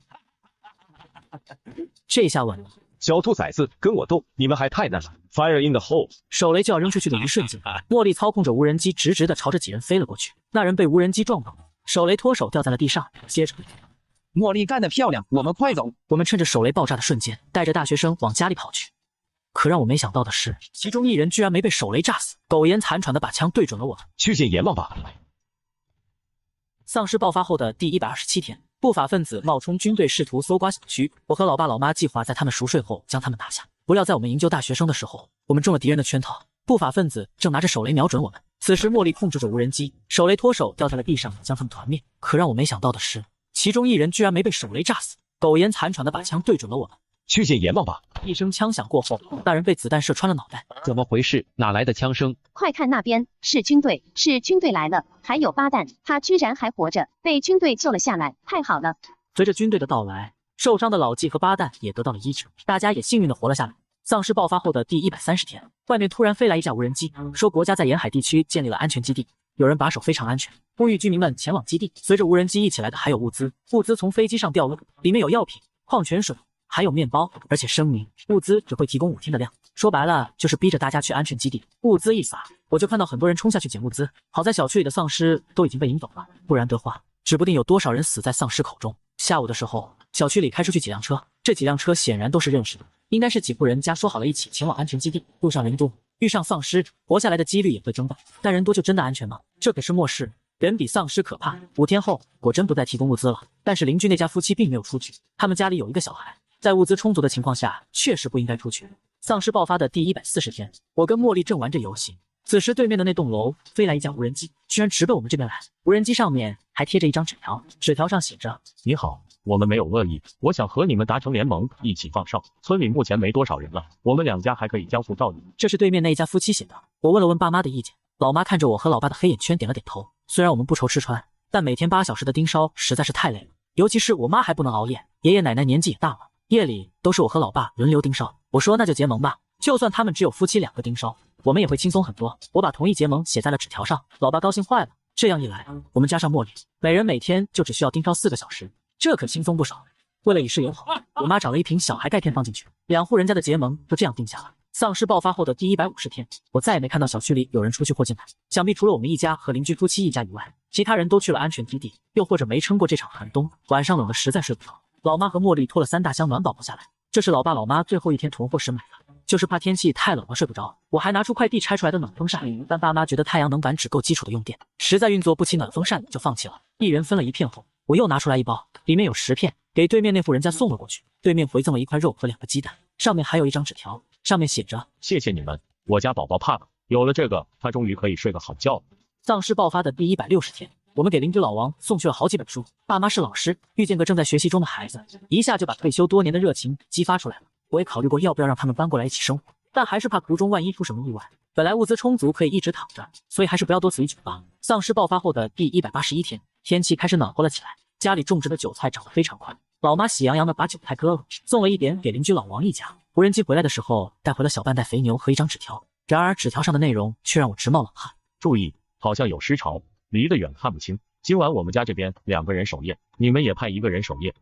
这下稳了。小兔崽子，跟我斗，你们还太嫩了。Fire in the hole！ 手雷就要扔出去的一瞬间，茉莉操控着无人机直直的朝着几人飞了过去。那人被无人机撞到，手雷脱手掉在了地上。接着，茉莉干得漂亮，我们快走！我们趁着手雷爆炸的瞬间，带着大学生往家里跑去。可让我没想到的是，其中1人居然没被手雷炸死，苟延残喘的把枪对准了我们。去见阎王吧！丧尸爆发后的第127天。不法分子冒充军队试图搜刮小区，我和老爸老妈计划在他们熟睡后将他们拿下。不料在我们营救大学生的时候，我们中了敌人的圈套。不法分子正拿着手雷瞄准我们，此时茉莉控制着无人机，手雷脱手掉在了地上，将他们团灭。可让我没想到的是，其中1人居然没被手雷炸死，苟延残喘的把枪对准了我们。去见阎王吧！一声枪响过后，那人被子弹射穿了脑袋。怎么回事？哪来的枪声？快看那边，是军队来了，还有8蛋，他居然还活着，被军队救了下来，太好了！随着军队的到来，受伤的老纪和8蛋也得到了医治，大家也幸运的活了下来。丧尸爆发后的第130天，外面突然飞来一架无人机，说国家在沿海地区建立了安全基地，有人把守非常安全，呼吁居民们前往基地。随着无人机一起来的还有物资从飞机上掉落，里面有药品、矿泉水，还有面包，而且声明物资只会提供5天的量，说白了就是逼着大家去安全基地。物资一撒，我就看到很多人冲下去捡物资，好在小区里的丧尸都已经被引走了，不然的话，指不定有多少人死在丧尸口中。下午的时候，小区里开出去几辆车，这几辆车显然都是认识的，应该是几户人家说好了一起前往安全基地。路上人多，遇上丧尸，活下来的几率也会增大。但人多就真的安全吗？这可是末世，人比丧尸可怕。5天后，果真不再提供物资了。但是邻居那家夫妻并没有出去，他们家里有一个小孩，在物资充足的情况下，确实不应该出去。丧尸爆发的第140天，我跟茉莉正玩着游戏。此时对面的那栋楼飞来一架无人机，居然直奔我们这边来。无人机上面还贴着一张纸条，纸条上写着：你好，我们没有恶意，我想和你们达成联盟，一起放哨。村里目前没多少人了，我们2家还可以相互照应。这是对面那一家夫妻写的。我问了问爸妈的意见，老妈看着我和老爸的黑眼圈点了点头。虽然我们不愁吃穿，但每天8小时的盯梢实在是太累了，尤其是我妈还不能熬夜，爷爷奶奶年纪也大了，夜里都是我和老爸轮流盯梢。我说那就结盟吧，就算他们只有夫妻2个盯梢，我们也会轻松很多。我把同意结盟写在了纸条上，老爸高兴坏了。这样一来，我们加上茉莉，每人每天就只需要盯梢4个小时，这可轻松不少。为了以示友好，我妈找了一瓶小孩钙片放进去，2户人家的结盟就这样定下了。丧尸爆发后的第150天，我再也没看到小区里有人出去或进来，想必除了我们一家和邻居夫妻一家以外，其他人都去了安全基地，又或者没撑过这场寒冬，晚上冷得实在睡不着。老妈和茉莉拖了3大箱暖宝宝下来，这是老爸老妈最后一天囤货时买的，就是怕天气太冷了睡不着。我还拿出快递拆出来的暖风扇，但爸妈觉得太阳能板只够基础的用电，实在运作不起暖风扇就放弃了。一人分了1片后，我又拿出来1包，里面有10片，给对面那户人家送了过去。对面回赠了1块肉和2个鸡蛋，上面还有一张纸条，上面写着：谢谢你们，我家宝宝怕了，有了这个，他终于可以睡个好觉了。丧尸爆发的第160天，我们给邻居老王送去了好几本书。爸妈是老师，遇见个正在学习中的孩子，一下就把退休多年的热情激发出来了。我也考虑过要不要让他们搬过来一起生活，但还是怕途中万一出什么意外。本来物资充足，可以一直躺着，所以还是不要多此一举吧。丧尸爆发后的第181天，天气开始暖和了起来，家里种植的韭菜长得非常快。老妈喜洋洋的把韭菜割了，送了一点给邻居老王一家。无人机回来的时候，带回了小半袋肥牛和一张纸条，然而纸条上的内容却让我直冒冷汗。注意，好像有尸潮，离得远看不清。今晚我们家这边2个人守夜，你们也派1个人守夜。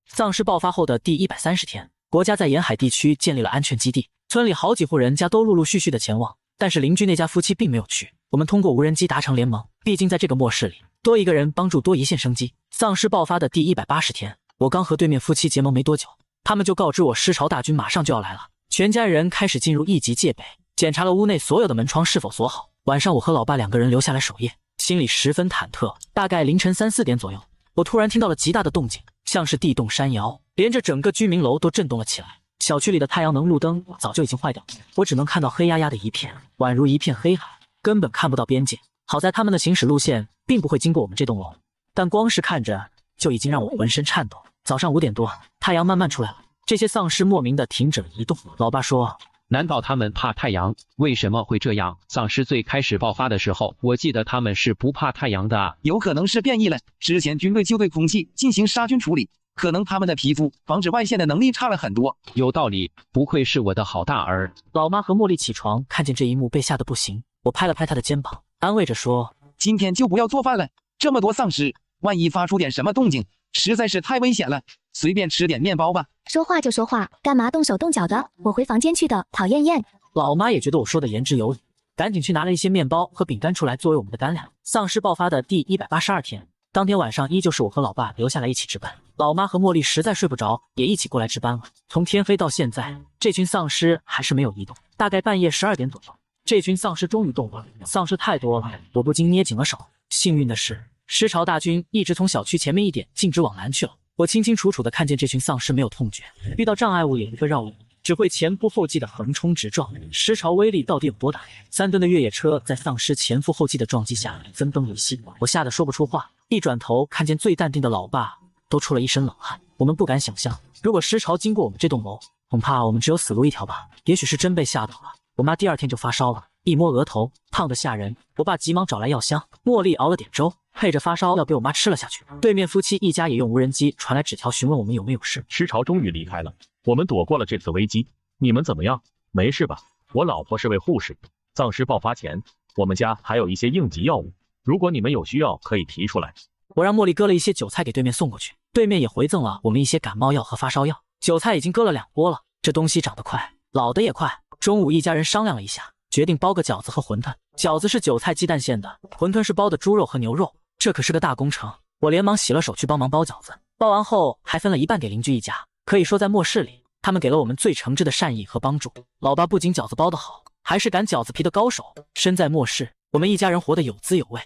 丧尸爆发后的第130天，国家在沿海地区建立了安全基地，村里好几户人家都陆陆续续的前往，但是邻居那家夫妻并没有去。我们通过无人机达成联盟，毕竟在这个末世里，多一个人帮助多一线生机。丧尸爆发的第180天，我刚和对面夫妻结盟没多久，他们就告知我尸潮大军马上就要来了，全家人开始进入1级戒备，检查了屋内所有的门窗是否锁好。晚上我和老爸2个人留下来守夜，心里十分忐忑。大概凌晨3、4点左右，我突然听到了极大的动静，像是地动山摇，连着整个居民楼都震动了起来。小区里的太阳能路灯早就已经坏掉，我只能看到黑压压的一片，宛如一片黑海，根本看不到边界。好在他们的行驶路线并不会经过我们这栋楼，但光是看着就已经让我浑身颤抖。早上5点多，太阳慢慢出来了，这些丧尸莫名的停止了移动。老爸说，难道他们怕太阳？为什么会这样？丧尸最开始爆发的时候，我记得他们是不怕太阳的啊。有可能是变异了，之前军队就对空气进行杀菌处理，可能他们的皮肤防止外线的能力差了很多。有道理，不愧是我的好大儿。老妈和茉莉起床看见这一幕，被吓得不行。我拍了拍她的肩膀，安慰着说，今天就不要做饭了，这么多丧尸，万一发出点什么动静，实在是太危险了，随便吃点面包吧。说话就说话，干嘛动手动脚的？我回房间去的，讨厌厌。老妈也觉得我说的言之有理，赶紧去拿了一些面包和饼干出来作为我们的干粮。丧尸爆发的第182天，当天晚上依旧是我和老爸留下来一起值班。老妈和茉莉实在睡不着，也一起过来值班了。从天黑到现在，这群丧尸还是没有移动。大概半夜12点左右，这群丧尸终于动了。丧尸太多了，我不禁捏紧了手。幸运的是，尸潮大军一直从小区前面一点径直往南去了。我清清楚楚地看见这群丧尸没有痛觉，遇到障碍物也一个绕路，只会前仆后继的横冲直撞。尸潮威力到底有多大？3吨的越野车在丧尸前赴后继的撞击下分崩离析，我吓得说不出话。一转头看见最淡定的老爸，都出了一身冷汗。我们不敢想象，如果尸潮经过我们这栋楼，恐怕我们只有死路一条吧。也许是真被吓到了，我妈第2天就发烧了，一摸额头烫得吓人。我爸急忙找来药箱，茉莉熬了点粥，配着发烧药给我妈吃了下去。对面夫妻一家也用无人机传来纸条询问我们有没有事。尸潮终于离开了，我们躲过了这次危机，你们怎么样？没事吧？我老婆是位护士，丧尸爆发前，我们家还有一些应急药物，如果你们有需要可以提出来。我让茉莉割了一些韭菜给对面送过去，对面也回赠了我们一些感冒药和发烧药。韭菜已经割了2锅了，这东西长得快，老的也快。中午一家人商量了一下，决定包个饺子和馄饨。饺子是韭菜鸡蛋馅的，馄饨是包的猪肉和牛肉，这可是个大工程。我连忙洗了手去帮忙包饺子，包完后还分了一半给邻居一家。可以说在末世里，他们给了我们最诚挚的善意和帮助。老爸不仅饺子包得好，还是擀饺子皮的高手。身在末世，我们一家人活得有滋有味。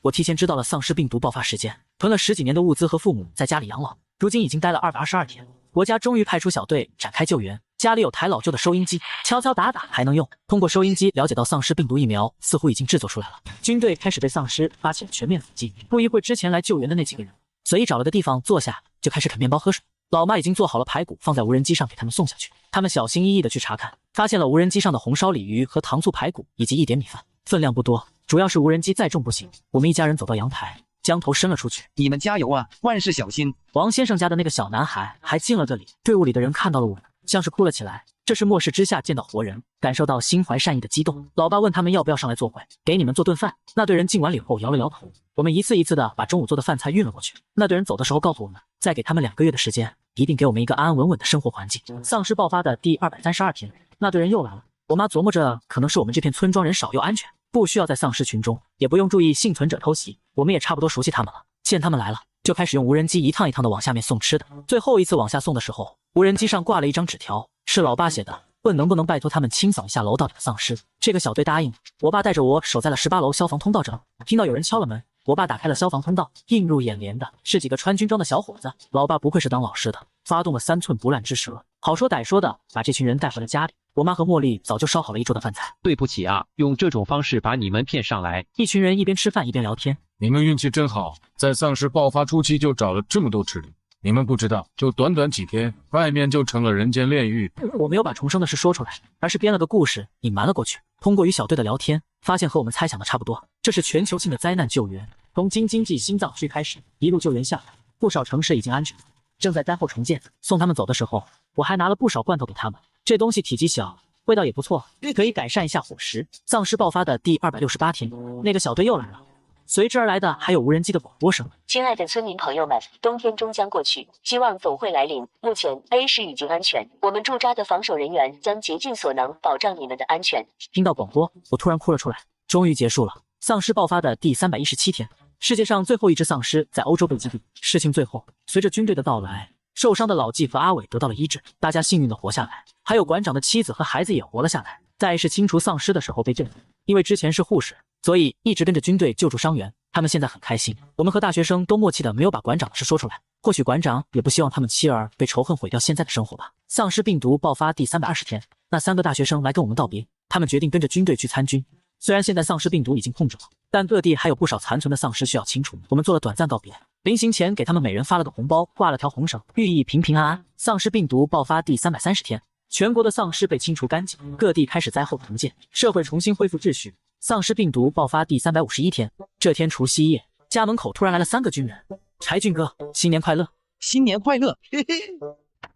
我提前知道了丧尸病毒爆发时间，囤了10几年的物资和父母在家里养老，如今已经待了222天。国家终于派出小队展开救援，家里有台老旧的收音机，敲敲打打还能用。通过收音机了解到丧尸病毒疫苗似乎已经制作出来了，军队开始对丧尸发起了全面伏击。不一会之前来救援的那几个人随意找了个地方坐下，就开始啃面包喝水。老妈已经做好了排骨，放在无人机上给他们送下去。他们小心翼翼地去查看，发现了无人机上的红烧鲤鱼和糖醋排骨以及1点米饭，分量不多，主要是无人机载重不行。我们一家人走到阳台，将头伸了出去。你们加油啊，万事小心。王先生家的那个小男孩还进了这里，队伍里的人看到了我们，像是哭了起来。这是末世之下见到活人，感受到心怀善意的激动。老爸问他们要不要上来做会，给你们做顿饭。那队人敬完礼后摇了摇头。我们一次一次的把中午做的饭菜运了过去。那队人走的时候告诉我们，再给他们2个月的时间，一定给我们一个安安稳稳的生活环境。丧尸爆发的第232天，那队人又来了。我妈琢磨着，可能是我们这片村庄人少又安全，不需要在丧尸群中，也不用注意幸存者偷袭。我们也差不多熟悉他们了，见他们来了，就开始用无人机一趟一趟的往下面送吃的。最后一次往下送的时候，无人机上挂了一张纸条，是老爸写的，问能不能拜托他们清扫一下楼道里的丧尸。这个小队答应。我爸带着我守在了18楼消防通道这儿，听到有人敲了门，我爸打开了消防通道，映入眼帘的是几个穿军装的小伙子。老爸不愧是当老师的，发动了3寸不烂之舌，好说歹说的把这群人带回了家里。我妈和茉莉早就烧好了一桌的饭菜。对不起啊，用这种方式把你们骗上来。一群人一边吃饭一边聊天。你们运气真好，在丧尸爆发初期就找了这么多吃的。你们不知道，就短短几天，外面就成了人间炼狱。我没有把重生的事说出来，而是编了个故事隐瞒了过去。通过与小队的聊天，发现和我们猜想的差不多，这是全球性的灾难救援。从京津冀心脏区开始，一路救援下来，不少城市已经安全，正在灾后重建。送他们走的时候，我还拿了不少罐头给他们。这东西体积小，味道也不错，可以改善一下伙食。丧尸爆发的第268天，那个小队又来了。随之而来的还有无人机的广播声。亲爱的村民朋友们，冬天终将过去，希望总会来临。目前 A 市已经安全，我们驻扎的防守人员将竭尽所能保障你们的安全。听到广播，我突然哭了出来。终于结束了。丧尸爆发的第317天，世界上最后一只丧尸在欧洲被击毙。事情最后，随着军队的到来，受伤的老纪和阿伟得到了医治，大家幸运的活下来，还有馆长的妻子和孩子也活了下来。在是清除丧尸的时候被震惊，因为之前是护士，所以一直跟着军队救助伤员。他们现在很开心。我们和大学生都默契的没有把馆长的事说出来，或许馆长也不希望他们妻儿被仇恨毁掉现在的生活吧。丧尸病毒爆发第320天，那3个大学生来跟我们道别，他们决定跟着军队去参军。虽然现在丧尸病毒已经控制了，但各地还有不少残存的丧尸需要清除。我们做了短暂告别，临行前给他们每人发了个红包，挂了条红绳，寓意平平安安。丧尸病毒爆发第330天，全国的丧尸被清除干净，各地开始灾后重建，社会重新恢复秩序。丧尸病毒爆发第351天，这天除夕夜，家门口突然来了3个军人。柴俊哥，新年快乐！新年快乐！嘿嘿。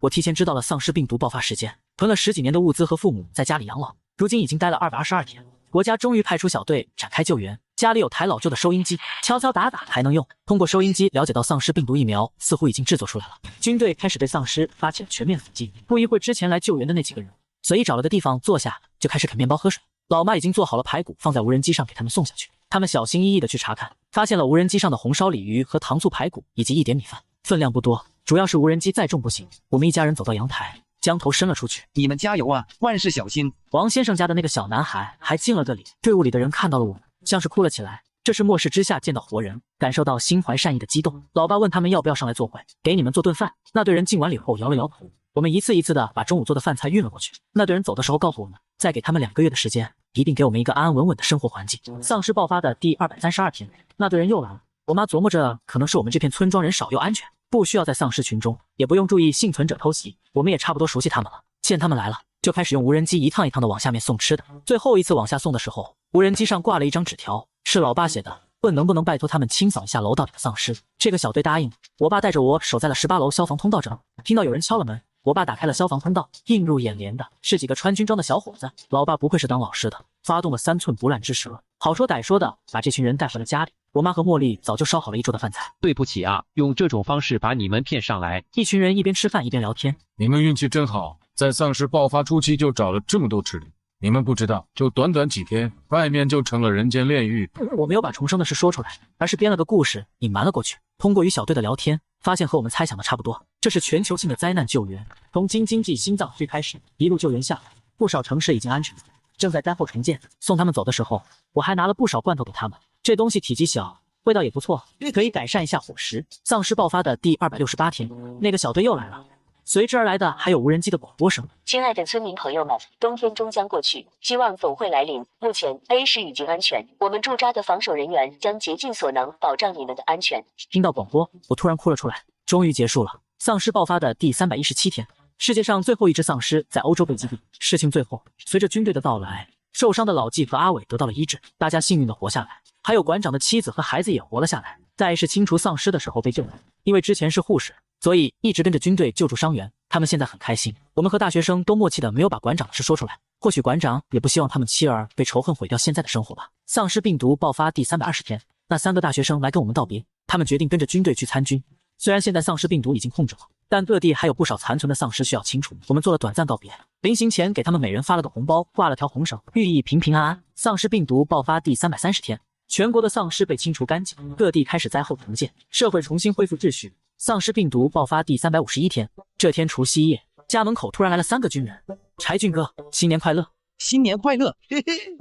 我提前知道了丧尸病毒爆发时间，囤了10几年的物资和父母在家里养老，如今已经待了222天。国家终于派出小队展开救援，家里有台老旧的收音机，敲敲打打还能用。通过收音机了解到丧尸病毒疫苗似乎已经制作出来了，军队开始对丧尸发起了全面伏击。不一会，之前来救援的那几个人随意找了个地方坐下，就开始啃面包喝水。老妈已经做好了排骨，放在无人机上给他们送下去。他们小心翼翼地去查看，发现了无人机上的红烧鲤鱼和糖醋排骨以及1点米饭，分量不多，主要是无人机载重不行。我们一家人走到阳台，将头伸了出去。你们加油啊，万事小心！王先生家的那个小男孩还敬了个礼，队伍里的人看到了我们，像是哭了起来。这是末世之下见到活人，感受到心怀善意的激动。老爸问他们要不要上来做会，给你们做顿饭。那队人敬完礼后摇了摇头。我们一次一次的把中午做的饭菜运了过去。那队人走的时候告诉我们，再给他们2个月的时间，一定给我们一个安安稳稳的生活环境。丧尸爆发的第232天，那队人又来了。我妈琢磨着，可能是我们这片村庄人少又安全，不需要在丧尸群中，也不用注意幸存者偷袭。我们也差不多熟悉他们了，见他们来了，就开始用无人机一趟一趟的往下面送吃的。最后一次往下送的时候，无人机上挂了一张纸条，是老爸写的，问能不能拜托他们清扫一下楼道里的丧尸。这个小队答应。我爸带着我守在了18楼消防通道这儿，听到有人敲了门，我爸打开了消防通道，映入眼帘的是几个穿军装的小伙子。老爸不愧是当老师的，发动了3寸不烂之舌，好说歹说的把这群人带回了家里。我妈和茉莉早就烧好了一桌的饭菜。对不起啊，用这种方式把你们骗上来。一群人一边吃饭一边聊天。你们运气真好，在丧尸爆发初期就找了这么多吃的。你们不知道，就短短几天，外面就成了人间炼狱。我没有把重生的事说出来，而是编了个故事隐瞒了过去。通过与小队的聊天，发现和我们猜想的差不多，这是全球性的灾难救援。从京津冀心脏区开始，一路救援下来，不少城市已经安全，正在灾后重建。送他们走的时候，我还拿了不少罐头给他们。这东西体积小，味道也不错，可以改善一下伙食。丧尸爆发的第268天，那个小队又来了。随之而来的还有无人机的广播声。亲爱的村民朋友们，冬天终将过去，希望总会来临。目前 A 市已经安全，我们驻扎的防守人员将竭尽所能保障你们的安全。听到广播，我突然哭了出来。终于结束了。丧尸爆发的第317天，世界上最后一只丧尸在欧洲被击毙。事情最后，随着军队的到来，受伤的老纪和阿伟得到了医治，大家幸运的活下来，还有馆长的妻子和孩子也活了下来。在是清除丧尸的时候被救了，因为之前是护士，所以一直跟着军队救助伤员。他们现在很开心。我们和大学生都默契的没有把馆长的事说出来，或许馆长也不希望他们妻儿被仇恨毁掉现在的生活吧。丧尸病毒爆发第320天，那3个大学生来跟我们道别，他们决定跟着军队去参军。虽然现在丧尸病毒已经控制了，但各地还有不少残存的丧尸需要清除。我们做了短暂告别，临行前给他们每人发了个红包，挂了条红绳，寓意平平安安。丧尸病毒爆发第330天，全国的丧尸被清除干净，各地开始灾后重建，社会重新恢复秩序。丧尸病毒爆发第351天，这天除夕夜，家门口突然来了3个军人。柴俊哥，新年快乐！新年快乐！嘿嘿。